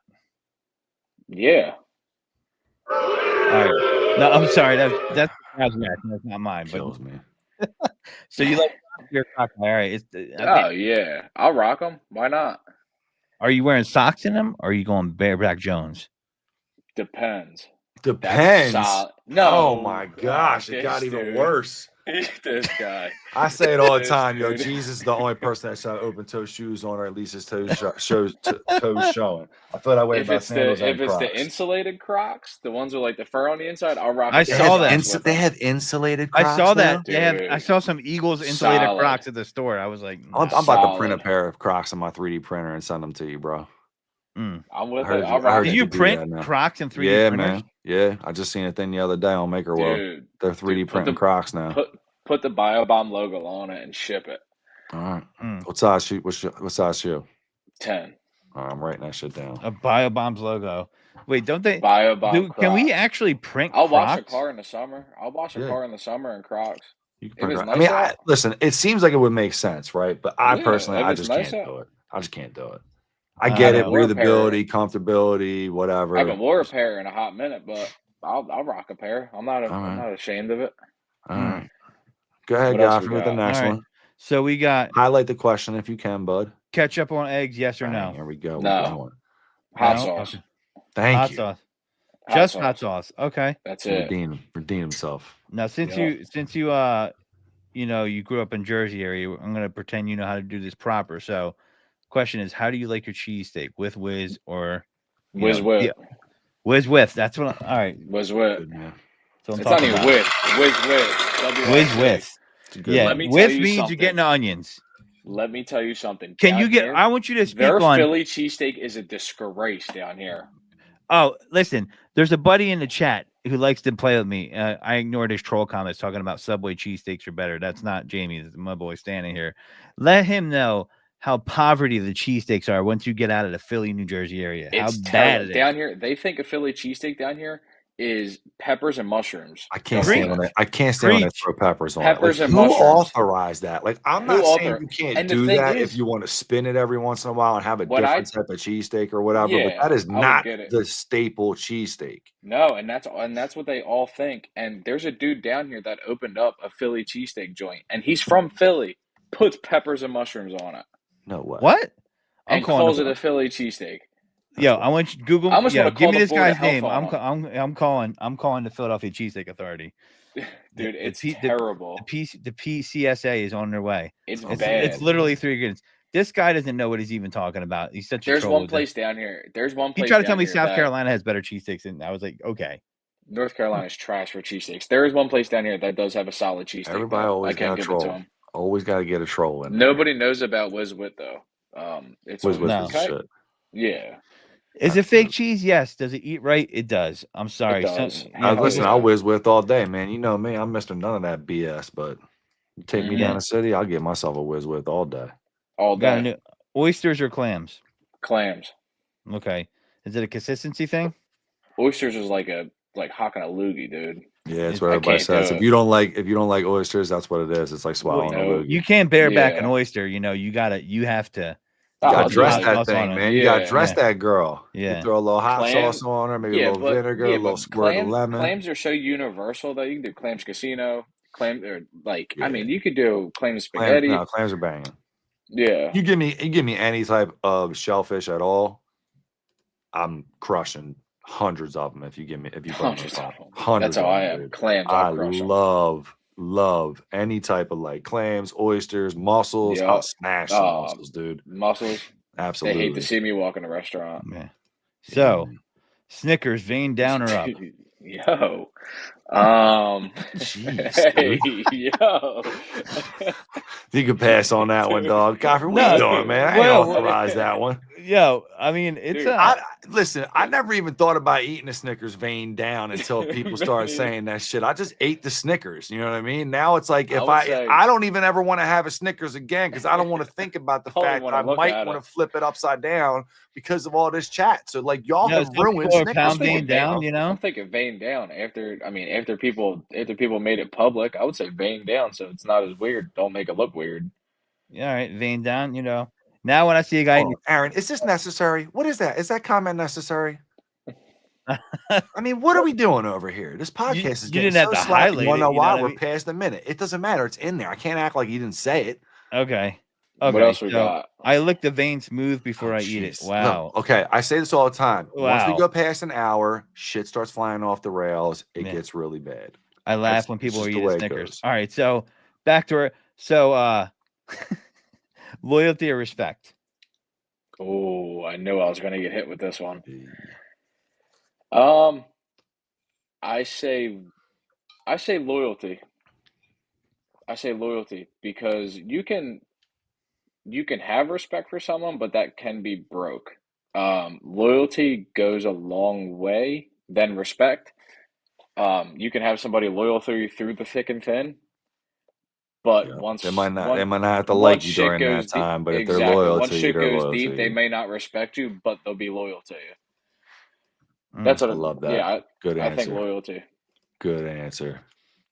Yeah. All right. No, I'm sorry. That's not mine. Kills me. So you like your Crocs? All right. Yeah. I'll rock them. Why not? Are you wearing socks in them or are you going bareback Jones? Depends. No. Oh my gosh. It this got even dude. worse. This guy. I say it all the time, yo. Jesus is the only person that should have open toe shoes on, or at least his toes toes showing. I feel that way about sandals and Crocs. If it's the insulated Crocs, the ones with like the fur on the inside, I'll rock. I saw that. They have insulated Crocs. I saw that. Dude, I saw some Eagles insulated Crocs at the store. I was like, I'm about to print a pair of Crocs on my 3D printer and send them to you, bro. I'm with it. Do you print Crocs in 3D printers? Man. Yeah, I just seen a thing the other day on Maker World. They're 3D printing Crocs now. Put the BioBomb logo on it and ship it. All right. What size shoe? What size shoe? 10. All right, I'm writing that shit down. A BioBomb's logo. Wait, don't they? BioBomb. Can we actually print? I'll Crocs? wash a car in the summer. I'll wash a car in the summer in Crocs. Listen, it seems like it would make sense, right? But I personally, I just can't do it. I just can't do it. I get it, breathability, comfortability, whatever. I haven't wore a pair in a hot minute, but I'll rock a pair. I'm not ashamed of it. All right. Go ahead, Godfrey, with the next one. So we got highlight the question if you can, bud. Ketchup on eggs, yes or no? Here we go. No. Hot sauce. Thank you. Sauce. Just hot sauce. Okay. That's it. Redeem himself. Now, since you grew up in Jersey area, I'm gonna pretend you know how to do this proper. So, question is, how do you like your cheesesteak? With whiz or whiz with? Yeah. Whiz with. That's what. All right. Whiz with. So it's not even with. Whiz with. Whiz with. Yeah. With means something. you're getting onions. Let me tell you something. Can you get? I want you to speak their on. Philly cheesesteak is a disgrace down here. Oh, listen. There's a buddy in the chat who likes to play with me. I ignored his troll comments talking about Subway cheesesteaks are better. That's not Jamie. That's my boy standing here. Let him know how poverty the cheesesteaks are once you get out of the Philly, New Jersey area. It's how bad it is. Down here, they think a Philly cheesesteak down here is peppers and mushrooms. I can't stand when they throw peppers on peppers it. And mushrooms. Who authorized that? Like, I'm not saying you can't do that if you want to spin it every once in a while and have a different type of cheesesteak or whatever. But that is not the staple cheesesteak. No, and that's what they all think. And there's a dude down here that opened up a Philly cheesesteak joint, and he's from Philly. Puts peppers and mushrooms on it. No way. What? And calls it a Philly cheesesteak. Yo, I want you to Google. Give me this guy's name. I'm calling the Philadelphia Cheesesteak Authority. Dude, it's terrible. The PCSA is on their way. It's bad. It's literally 3 ingredients. This guy doesn't know what he's even talking about. He's such a troll. There's one place down here. He tried to tell me South Carolina has better cheesesteaks, and I was like, okay. North Carolina's trash for cheesesteaks. There is one place down here that does have a solid cheesesteak. Everybody always got a troll. Always got to get a troll in. Nobody knows about Whiz Wit though. It's Whiz Wit is shit. Yeah. Is it fake cheese? Yes. Does it eat right? It does. I'm sorry. Does. Listen, I'll whiz with all day, man. You know me. I'm Mr. None of that BS, but you take me down the city, I'll get myself a whiz with all day. All day. Oysters or clams? Clams. Okay. Is it a consistency thing? Oysters is like hocking a loogie, dude. Yeah, that's what everybody says. If you don't like oysters, that's what it is. It's like swallowing a loogie. You can't bareback an oyster. You have to You I'll gotta do dress it. that Sauce on thing, her. man. You gotta Yeah. dress Yeah. that girl. You Yeah. throw a little hot Clam, sauce on her, maybe a yeah, little vinegar, a little but squirt of lemon. clams are so universal though. You can do clams casino, or like I Yeah. mean, you could do clams spaghetti. Clams are banging. Yeah, You give me any type of shellfish at all, I'm crushing hundreds of them. If you put them in hundreds front of of them. hundreds That's how of I them, am. dude. Clams, I'll I crush them. love any type of like clams, oysters, mussels. I'll Yep. smash some mussels, dude. Mussels. They hate to Absolutely. see me walk in a restaurant. Yeah. Yeah, So man. Snickers, vein down or up? Yo. Jeez, Hey, dude. yo. You can pass on that one, Dude. dog. Godfrey, what No, you doing, man? I ain't well, authorized that one. yo, I mean, it's Dude. Listen, I never even thought about eating a Snickers vein down until people started saying that shit. I just ate the Snickers. You know what I mean? Now it's like I if would say I don't even ever want to have a Snickers again because I don't want to think about the I don't even fact that wanna I look might at want it. to flip it upside down because of all this chat. So like y'all no, have some ruined people are Snickers pound for vein me, down, bro. you know? I'm thinking vein down after people made it public. I would say vein down so it's not as weird. Don't make it look weird. Yeah, all right, vein down, you know. Now when I see a guy, Oh, Aaron, is this necessary? What is that? Is that comment necessary? I mean, what are we doing over here? This you, podcast is you getting didn't have so to slack. You highlight want to it, know you know why? what I We're mean? past a minute. It doesn't matter. It's in there. I can't act like you didn't say it. Okay. What Okay, else we so got? I lick the vein smooth Oh, before I eat it. jeez. Wow. Look, okay, I say this all the time. Once we Wow. go past an hour, shit starts flying off the rails. It Yeah. gets really bad. I laugh That's when it's people just eat the a way it Snickers. goes. All right, so back to loyalty or respect. Oh, I knew I was gonna get hit with this one. Yeah. I say loyalty. I say loyalty because you can have respect for someone, but that can be broke. Loyalty goes a long way than respect. You can have somebody loyal through the thick and thin, but Yeah. They might not have to once like you shit during goes that deep, time, but if they're exactly. loyal Once to you, shit they're goes loyal to deep, they you. may not respect you, but they'll be loyal to you. Mm. That's what I love that. yeah, Good I think answer. loyalty Good answer.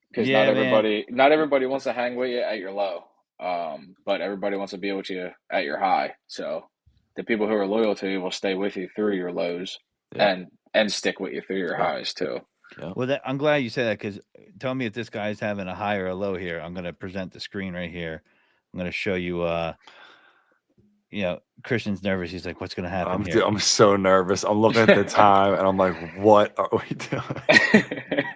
because Yeah, man. not everybody wants to hang with you at your low, but everybody wants to be with you at your high. So the people who are loyal to you will stay with you through your lows Yeah. and stick with you through your Yeah. highs too. Yeah. Well, I'm glad you said that because tell me if this guy's having a high or a low here. I'm going to present the screen right here. I'm going to show you. Christian's nervous. He's like, "What's going to happen here?" I'm so nervous. I'm looking at the time and I'm like, what are we doing?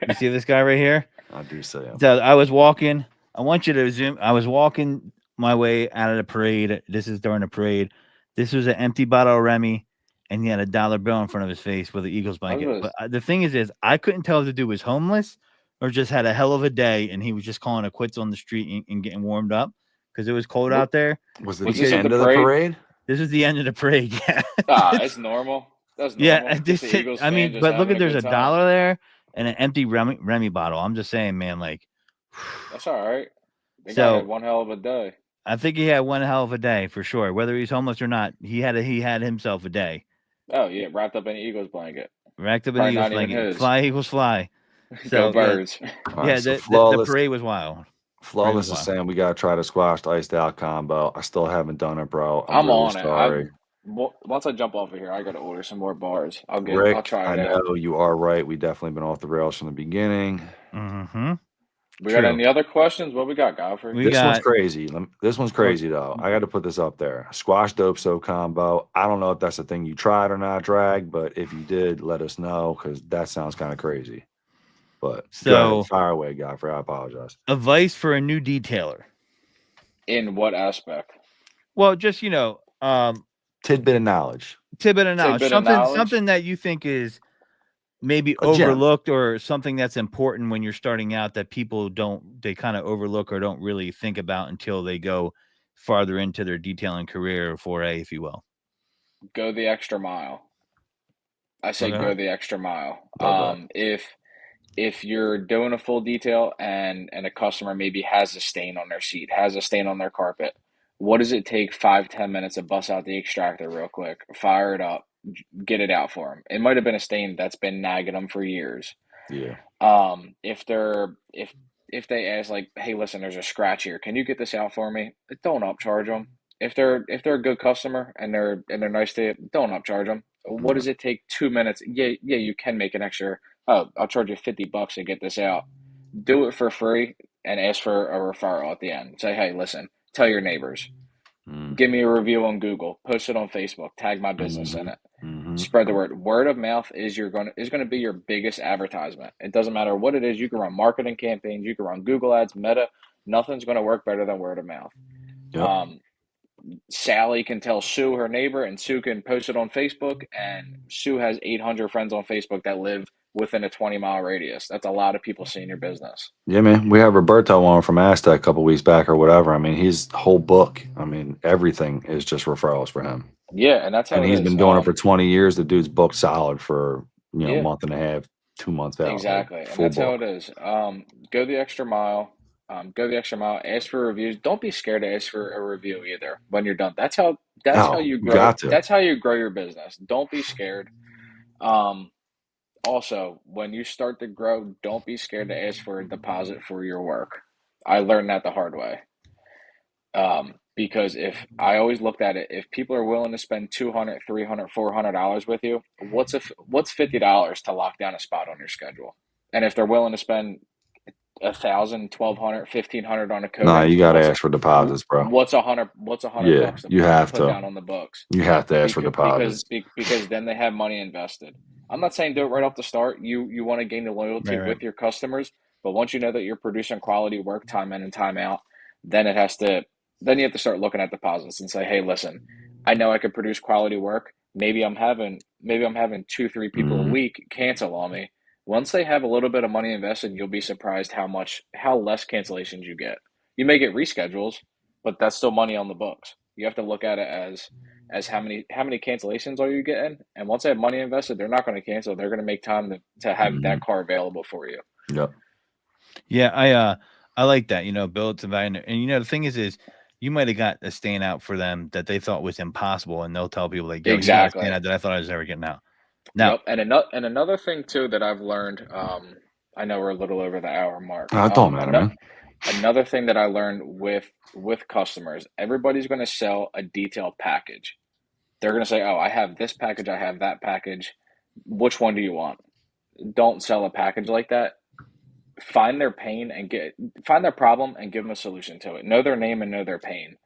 You see this guy right here? I do say him. So I was walking. I want you to zoom. I was walking my way out of the parade. This is during the parade. This was an empty bottle of Remy, and he had a dollar bill in front of his face with an Eagles blanket. But the thing is I couldn't tell if the dude was homeless or just had a hell of a day, and he was just calling it quits on the street and getting warmed up because it was cold out there. Was it Was the this at end the of the parade? This is the end of the parade. Yeah. It's normal. That's Yeah. normal. Just the Eagles I fan mean, just but look having at a there's good a time. dollar there and an empty Remy bottle. I'm just saying, man, like That's all right. They So- got one hell of a day. I think he had one hell of a day for sure. Whether he's homeless or not, he had himself a day. Oh yeah, wrapped up in an Eagles blanket. Racked up in Probably Eagles not even blanket. his. Fly Eagles fly. Go So birds. All right, yeah, so the parade was wild. Flawless is wild. saying we gotta try the squashed iced out combo. I still haven't done it, bro. I'm really on it. sorry. Once I jump off of here, I gotta order some more bars. I'll Rick, try I it out. know you are right. We definitely been off the rails from the beginning. Mm-hmm. We got any other questions? What we got, Godfrey? We This one's got crazy. This one's crazy though. I got to put this up there. Squash dope soap combo. I don't know if that's a thing you tried or not, Drag, but if you did, let us know because that sounds kind of crazy. But go ahead, fire away, Godfrey. I apologize. Advice for a new detailer. In what aspect? Well, just tidbit of knowledge. Something that you think is maybe overlooked or something that's important when you're starting out that people they kind of overlook or don't really think about until they go farther into their detailing career or foray, if you will. Go the extra mile. I say go the extra mile. If you're doing a full detail and a customer maybe has a stain on their seat, has a stain on their carpet, what does it take 5-10 minutes to bust out the extractor real quick, fire it up, get it out for them? It might have been a stain that's been nagging them for years. Yeah. If they ask like, hey, listen, there's a scratch here, can you get this out for me? Don't upcharge them. if they're a good customer and they're nice to you, don't upcharge them. What does it take? 2 minutes? Yeah, you can make an extra. Oh, I'll charge you $50 to get this out. Do it for free and ask for a referral at the end. Say, hey, listen, tell your neighbors. Give me a review on Google. Post it on Facebook. Tag my business in it. Spread the word. Word of mouth is going to be your biggest advertisement. It doesn't matter what it is. You can run marketing campaigns. You can run Google ads, Meta. Nothing's going to work better than word of mouth. Yep. Sally can tell Sue, her neighbor, and Sue can post it on Facebook. And Sue has 800 friends on Facebook that live within a 20-mile radius. That's a lot of people seeing your business. Yeah, man. We have Roberto on from Aztec a couple weeks back or whatever. I mean, his whole book, I mean, everything is just referrals for him. Yeah, and that's how And it he's is. been doing it for 20 years. The dude's booked solid for, a Yeah. month and a half, 2 months out. Exactly, Like, and full that's how book. it is. Go the extra mile. Go the extra mile. Ask for reviews. Don't be scared to ask for a review either when you're done. That's how you grow. Got to. That's how you grow your business. Don't be scared. Also, when you start to grow, don't be scared to ask for a deposit for your work. I learned that the hard way. Because if I always looked at it, if people are willing to spend $200, $300, $400 with you, what's $50 to lock down a spot on your schedule? And if they're willing to spend $1,000, $1,200, $1,500 on a Nah, coaching, you got to ask for deposits, bro. what's $100 Yeah, bucks to you have put to. down on the books? You have to ask for deposits. Because then they have money invested. I'm not saying do it right off the start. You want to gain the loyalty Right. with your customers, but once you know that you're producing quality work time in and time out, then you have to start looking at deposits and say, hey, listen, I know I could produce quality work. Maybe I'm having 2-3 people a week cancel on me. Once they have a little bit of money invested, you'll be surprised how less cancellations you get. You may get reschedules, but that's still money on the books. You have to look at it as how many cancellations are you getting, and once they have money invested, they're not going to cancel. They're going to make time to have that car available for you. Yep. Yeah, I like that. Build to value, and the thing is you might have got a stand out for them that they thought was impossible, and they'll tell people like, "Yo, you got a stand out that I thought I was never getting out." Now, yep, and another thing too that I've learned. I know we're a little over the hour mark. It don't matter, man. Another thing that I learned with customers, everybody's going to sell a detailed package. They're going to say, "Oh, I have this package, I have that package. Which one do you want?" Don't sell a package like that. Find their pain and find their problem and give them a solution to it. Know their name and know their pain.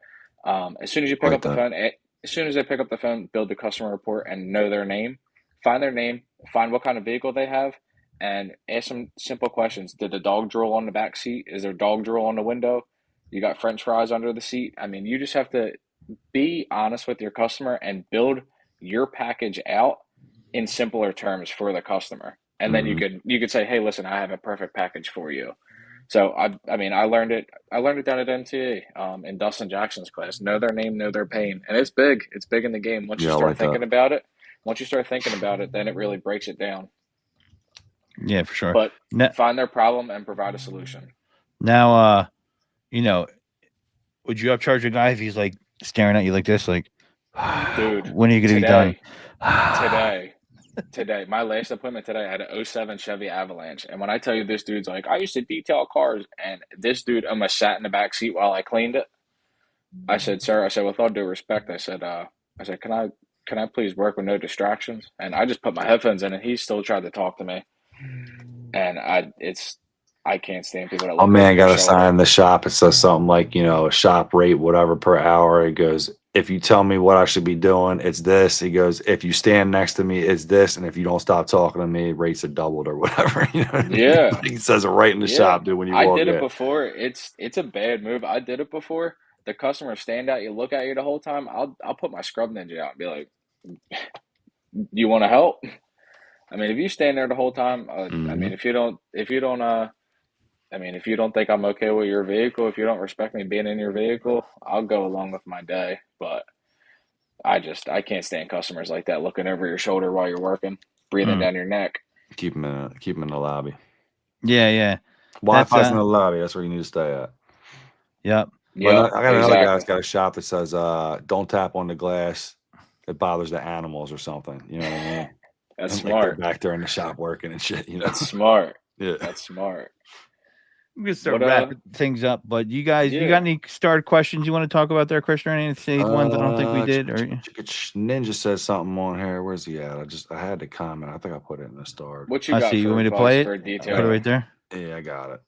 As soon as you pick up the phone, as soon as they pick up the phone, build the customer report and know their name. Find their name. Find what kind of vehicle they have, and ask some simple questions. Did the dog drool on the back seat? Is there dog drool on the window? You got French fries under the seat? I mean, you just have to be honest with your customer and build your package out in simpler terms for the customer. And then you could say, hey, listen, I have a perfect package for you. So I mean, I learned it down at MTA, in Dustin Jackson's class. Know their name, know their pain. And it's big. It's big in the game. Once you start thinking about it, then it really breaks it down. Yeah, for sure. But find their problem and provide a solution. Now, would you upcharge a guy if he's like staring at you like this, like, dude, when are you going to be done? Today, my last appointment today, I had an 07 Chevy Avalanche. And when I tell you this dude's like, I used to detail cars, and this dude almost sat in the back seat while I cleaned it. I said, sir, with all due respect, I said, can I please work with no distractions? And I just put my headphones in, and he still tried to talk to me. And I can't stand people that look over got your a sign in the shop. It says something like, a shop rate, whatever per hour. It goes, if you tell me what I should be doing, it's this. He goes, if you stand next to me, it's this. And if you don't stop talking to me, rates are doubled or whatever. Yeah. He says it right in the shop, dude, when you walk in. I did it before. It's a bad move. I did it before. The customer stand out, you look at you the whole time. I'll put my scrub ninja out and be like, you want to help? I mean, if you stand there the whole time, I mean, if you don't think I'm okay with your vehicle, if you don't respect me being in your vehicle, I'll go along with my day. But I can't stand customers like that looking over your shoulder while you're working, breathing down your neck. Keep them in the lobby. Yeah. Wi-Fi's in the lobby. That's where you need to stay at. Yep. Yeah, I got another guy that's got a shop that says, don't tap on the glass. It bothers the animals or something. You know what I mean? That's and smart. They're back there in the shop working and shit. That's smart. Yeah. That's smart. We're gonna start What wrapping things up, but you guys, you got any start questions you want to talk about there, Christian? Any save ones I don't think we did, or Ninja says something on here. Where's he at? I had to comment. I think I put it in the start. What you I got see. You for want me to advice play for it? detail? Put it right there. Yeah, I got it.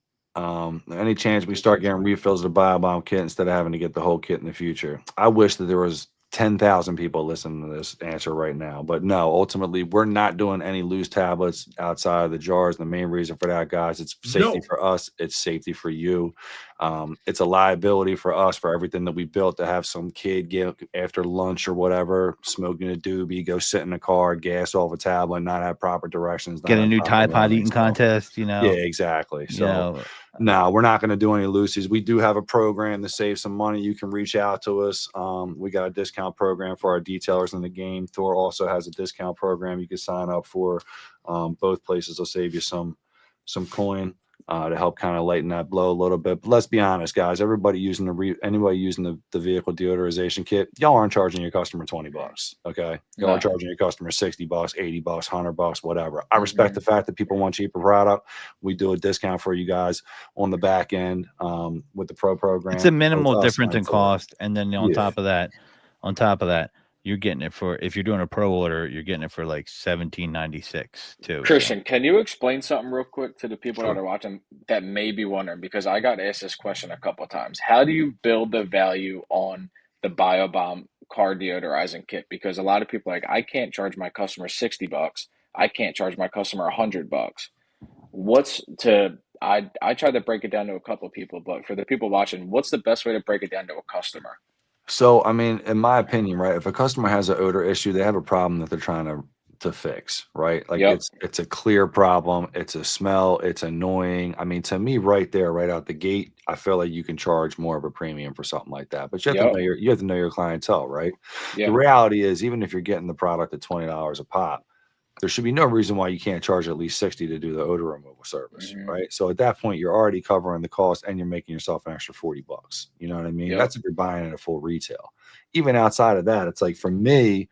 Any chance we start getting refills of the Biobomb kit instead of having to get the whole kit in the future? I wish that there was 10,000 people listening to this answer right now, but no, ultimately we're not doing any loose tablets outside of the jars. The main reason for that, guys, it's safety for us. It's safety for you. It's a liability for us for everything that we built to have some kid get after lunch or whatever, smoking a doobie, go sit in the car, gas off a tablet, not have proper directions, get a new Tide Pod eating contest, Yeah, exactly. So no, we're not going to do any loosies. We do have a program to save some money. You can reach out to us. We got a discount program for our detailers in the game. Thor also has a discount program you can sign up for. Both places will save you some coin to help kind of lighten that blow a little bit. But let's be honest, guys. Everybody using anybody using the vehicle deodorization kit, y'all aren't charging your customer $20. Okay, y'all are charging your customer $60, $80, $100, whatever. I respect the fact that people want cheaper product. We do a discount for you guys on the back end with the pro program. It's a minimal difference in cost, and then on top of that, you're getting it for, if you're doing a pro order, you're getting it for like $17.96 too. Christian, can you explain something real quick to the people that are watching that may be wondering? Because I got asked this question a couple of times. How do you build the value on the Biobomb car deodorizing kit? Because a lot of people are like, I can't charge my customer $60. I can't charge my customer $100. I tried to break it down to a couple of people, but for the people watching, what's the best way to break it down to a customer? So, I mean, in my opinion, right, if a customer has an odor issue, they have a problem that they're trying to fix, right? Like it's a clear problem, it's a smell, it's annoying. I mean, to me, right there, right out the gate, I feel like you can charge more of a premium for something like that. But you have to know your clientele, right? The reality is, even if you're getting the product at $20 a pop, there should be no reason why you can't charge at least $60 to do the odor removal service, right? So at that point, you're already covering the cost and you're making yourself an extra $40. You know what I mean? That's if you're buying it at full retail. Even outside of that, it's like for me,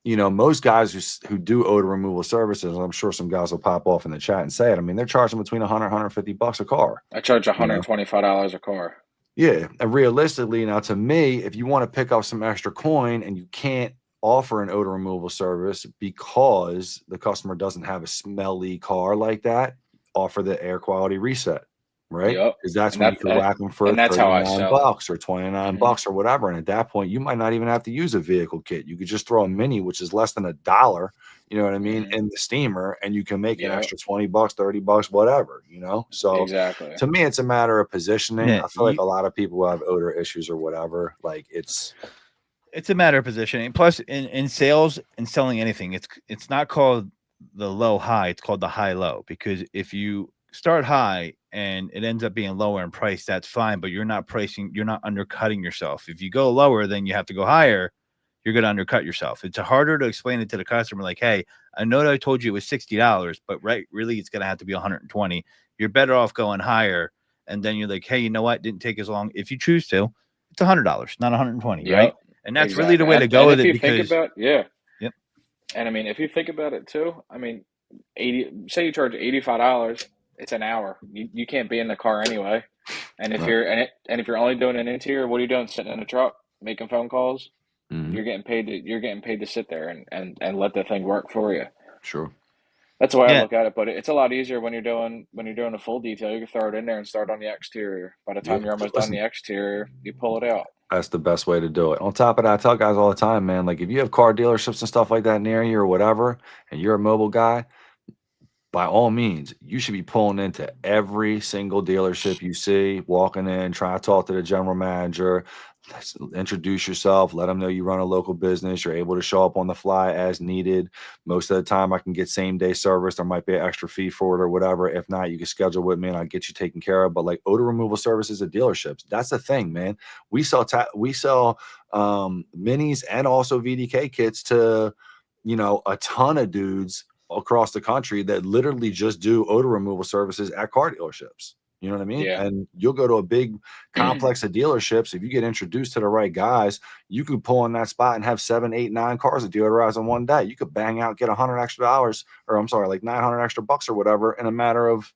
you know, most guys who do odor removal services, I'm sure some guys will pop off in the chat and say it. I mean, they're charging between $100, $150 a car. I charge $125 a car. Yeah, and realistically, now to me, if you want to pick up some extra coin and you can't offer an odor removal service because the customer doesn't have a smelly car like that, offer the air quality reset, right? Because that's when you can whack them for $39 or $29 or whatever. And at that point, you might not even have to use a vehicle kit. You could just throw a mini, which is less than $1, you know what I mean, in the steamer, and you can make an extra $20, $30, whatever, you know? So to me, it's a matter of positioning. I feel like a lot of people who have odor issues or whatever, like it's a matter of positioning. Plus, in sales and selling anything, it's not called the low high, it's called the high low. Because if you start high and it ends up being lower in price, that's fine, but you're not undercutting yourself. If you go lower, then you have to go higher, you're going to undercut yourself. It's harder to explain it to the customer, like, hey, I know that I told you it was $60, but really it's going to have to be $120. You're better off going higher. And then you're like, hey, you know what? It didn't take as long. If you choose to, it's $100, not $120, right? And that's really the way to go with it. Because and I mean, if you think about it too, I mean, say you charge $85, it's an hour. You can't be in the car anyway. And if you're only doing an interior, what are you doing? Sitting in a truck, making phone calls? You're getting paid to sit there and let the thing work for you. Sure. That's the way I look at it, but it's a lot easier when you're doing a full detail. You can throw it in there and start on the exterior. By the time you're almost done the exterior, you pull it out. That's the best way to do it. On top of that, I tell guys all the time, man, like if you have car dealerships and stuff like that near you or whatever, and you're a mobile guy, by all means, you should be pulling into every single dealership you see, walking in, trying to talk to the general manager, introduce yourself, let them know you run a local business, you're able to show up on the fly as needed. Most of the time I can get same day service. There might be an extra fee for it or whatever. If not, you can schedule with me and I'll get you taken care of. But like odor removal services at dealerships, that's the thing, man. We sell minis and also VDK kits to, you know, a ton of dudes across the country that literally just do odor removal services at car dealerships. You know what I mean? Yeah. And you'll go to a big complex of dealerships. If you get introduced to the right guys, you could pull in that spot and have 7, 8, 9 cars to deodorize in one day. You could bang out, get $100 extra, or I'm sorry, like $900 extra bucks or whatever in a matter of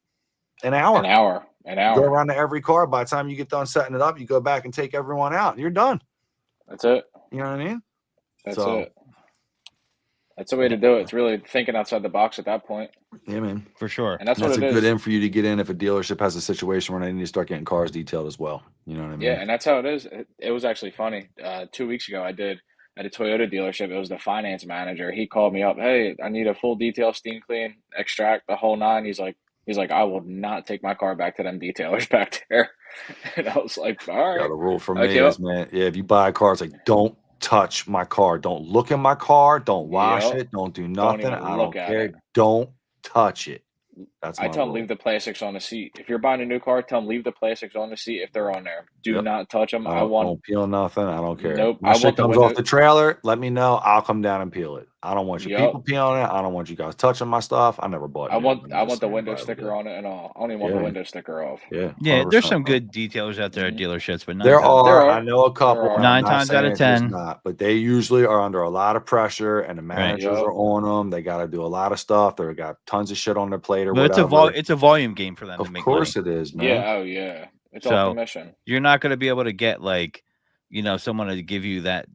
an hour. An You go hour. around to every car. By the time you get done setting it up, you go back and take everyone out. You're done. That's it. You know what I mean? That's So, it. That's the way to do it. It's really thinking outside the box at that point. yeah, man. For sure. And that's That's what a it good is. in for you to get in if a dealership has a situation where they need to start getting cars detailed as well. You know what I mean? Yeah, and that's how it is. It was actually funny. 2 weeks ago, I did at a Toyota dealership. It was the finance manager. He called me up. Hey, I need a full detail, steam clean, extract the whole nine. He's like, I will not take my car back to them detailers back there. And I was like, all Yeah, right. the rule for me Okay, is, man, yeah, if you buy a car, it's like, don't touch my car. Don't look in my car. Don't wash yep. it. Don't do Don't nothing. even I look don't at care. it. Don't touch it. That's I my tell them rule. leave the plastics on the seat. If you're buying a new car, tell them leave the plastics on the seat if they're on there. Do Yep. not touch them. Don't peel nothing. I don't care. Nope. My I shit want the comes window. off the trailer. Let me know. I'll come down and peel it. I don't want you Yep. people peeling it. I don't want you guys touching my stuff. I never bought. I new. want I'm just the saying, window everybody sticker would. on it and all. I don't even want Yeah. the window sticker off. Yeah. Yeah, there's 100%, some bro. good detailers out there at dealerships, but There are. are. I know a couple. There are. and Nine I'm not times out of saying there's 10. not, but they usually are under a lot of pressure, and the managers Yep. are on them. They got to do a lot of stuff. They got tons of shit on their plate or But whatever. it's a volume game for them to Of make course money. it is, man. Yeah. Oh yeah. It's all So commission. you're not going to be able to get like, someone to give you that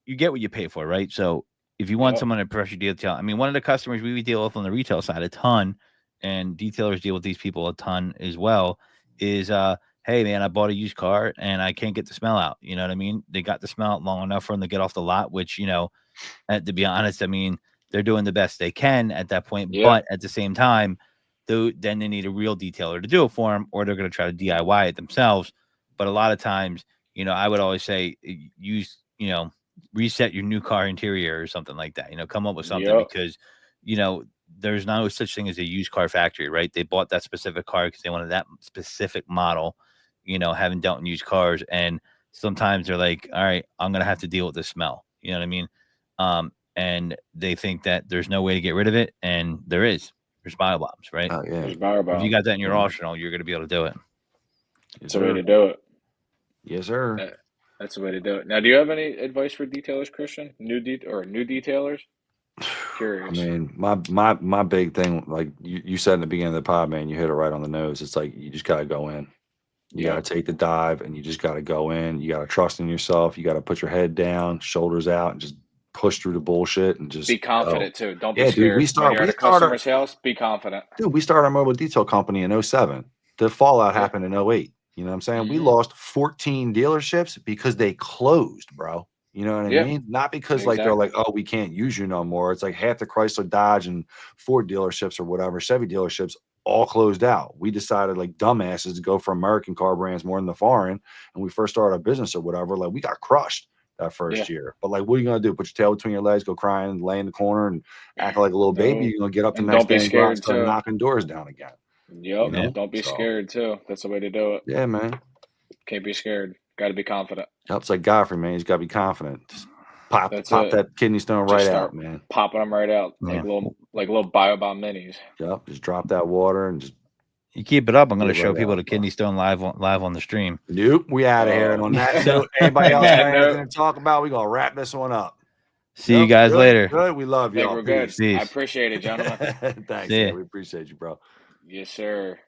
you get what you pay for, right? So if you want Yep. someone to pressure detail, I mean, one of the customers we deal with on the retail side a ton, and detailers deal with these people a ton as well, is hey man, I bought a used car and I can't get the smell out. You know what I mean? They got the smell out long enough for them to get off the lot, which, to be honest, I mean, they're doing the best they can at that point. Yeah. But at the same time, then they need a real detailer to do it for them, or they're going to try to DIY it themselves. But a lot of times, I would always say use, reset your new car interior or something like that. Come up with something Yep. because, there's no such thing as a used car factory, right? They bought that specific car because they wanted that specific model, having dealt in used cars. And sometimes they're like, all right, I'm going to have to deal with the smell. You know what I mean? And they think that there's no way to get rid of it. And there's bio bombs, right? Oh, yeah. There's bar If you got that in your Yeah. arsenal, you're going to be able to do it. That's the way to do it. Yes, sir. That's the way to do it. Now, do you have any advice for detailers, Christian? New detailers? Curious. I mean, my big thing, like you said in the beginning of the pod, man, you hit it right on the nose. It's like you just gotta go in. You Yep. gotta take the dive, and you just gotta go in. You gotta trust in yourself. You gotta put your head down, shoulders out, and just push through the bullshit and just Be confident too. Don't be Yeah, scared. dude, When you're at a customer's house, be confident. Dude, we started our mobile detail company in 07. The fallout Yeah. happened in 08. You know what I'm saying? We Mhm. lost 14 dealerships because they closed, bro. You know what I Yeah. mean? Not because like they're Exactly. like, oh, we can't use you no more. It's like half the Chrysler, Dodge, and Ford dealerships or whatever, Chevy dealerships all closed out. We decided like dumbasses to go for American car brands more than the foreign. And we first started our business or whatever. Like we got crushed that first year. But like, what are you gonna do? Put your tail between your legs, go crying, lay in the corner, and act like a little baby? No. You're gonna get up the And next don't be day and go out and scared start too. knocking doors down again. Yep. You know? Don't be So- scared too. That's the way to do it. Yeah, man. Can't be scared. Got to be confident. Helps like Godfrey, man. He's got to be confident. Just pop That's it. it. That kidney stone Just right start out, man. popping them right out Yeah. like little biobomb minis. Yep. Just drop that water and just You keep it up, I'm going to Get show right people out, the bro. kidney stone live on the stream. nope. We out of here. And on that So- note, anybody else On got that note- anything to talk about? We're gonna wrap this one up. See you Yep, guys good, later. Good. We love Think y'all. we're good. Peace. Peace. I appreciate it, gentlemen. Thanks. See ya. Man. We appreciate you, bro. Yes, sir.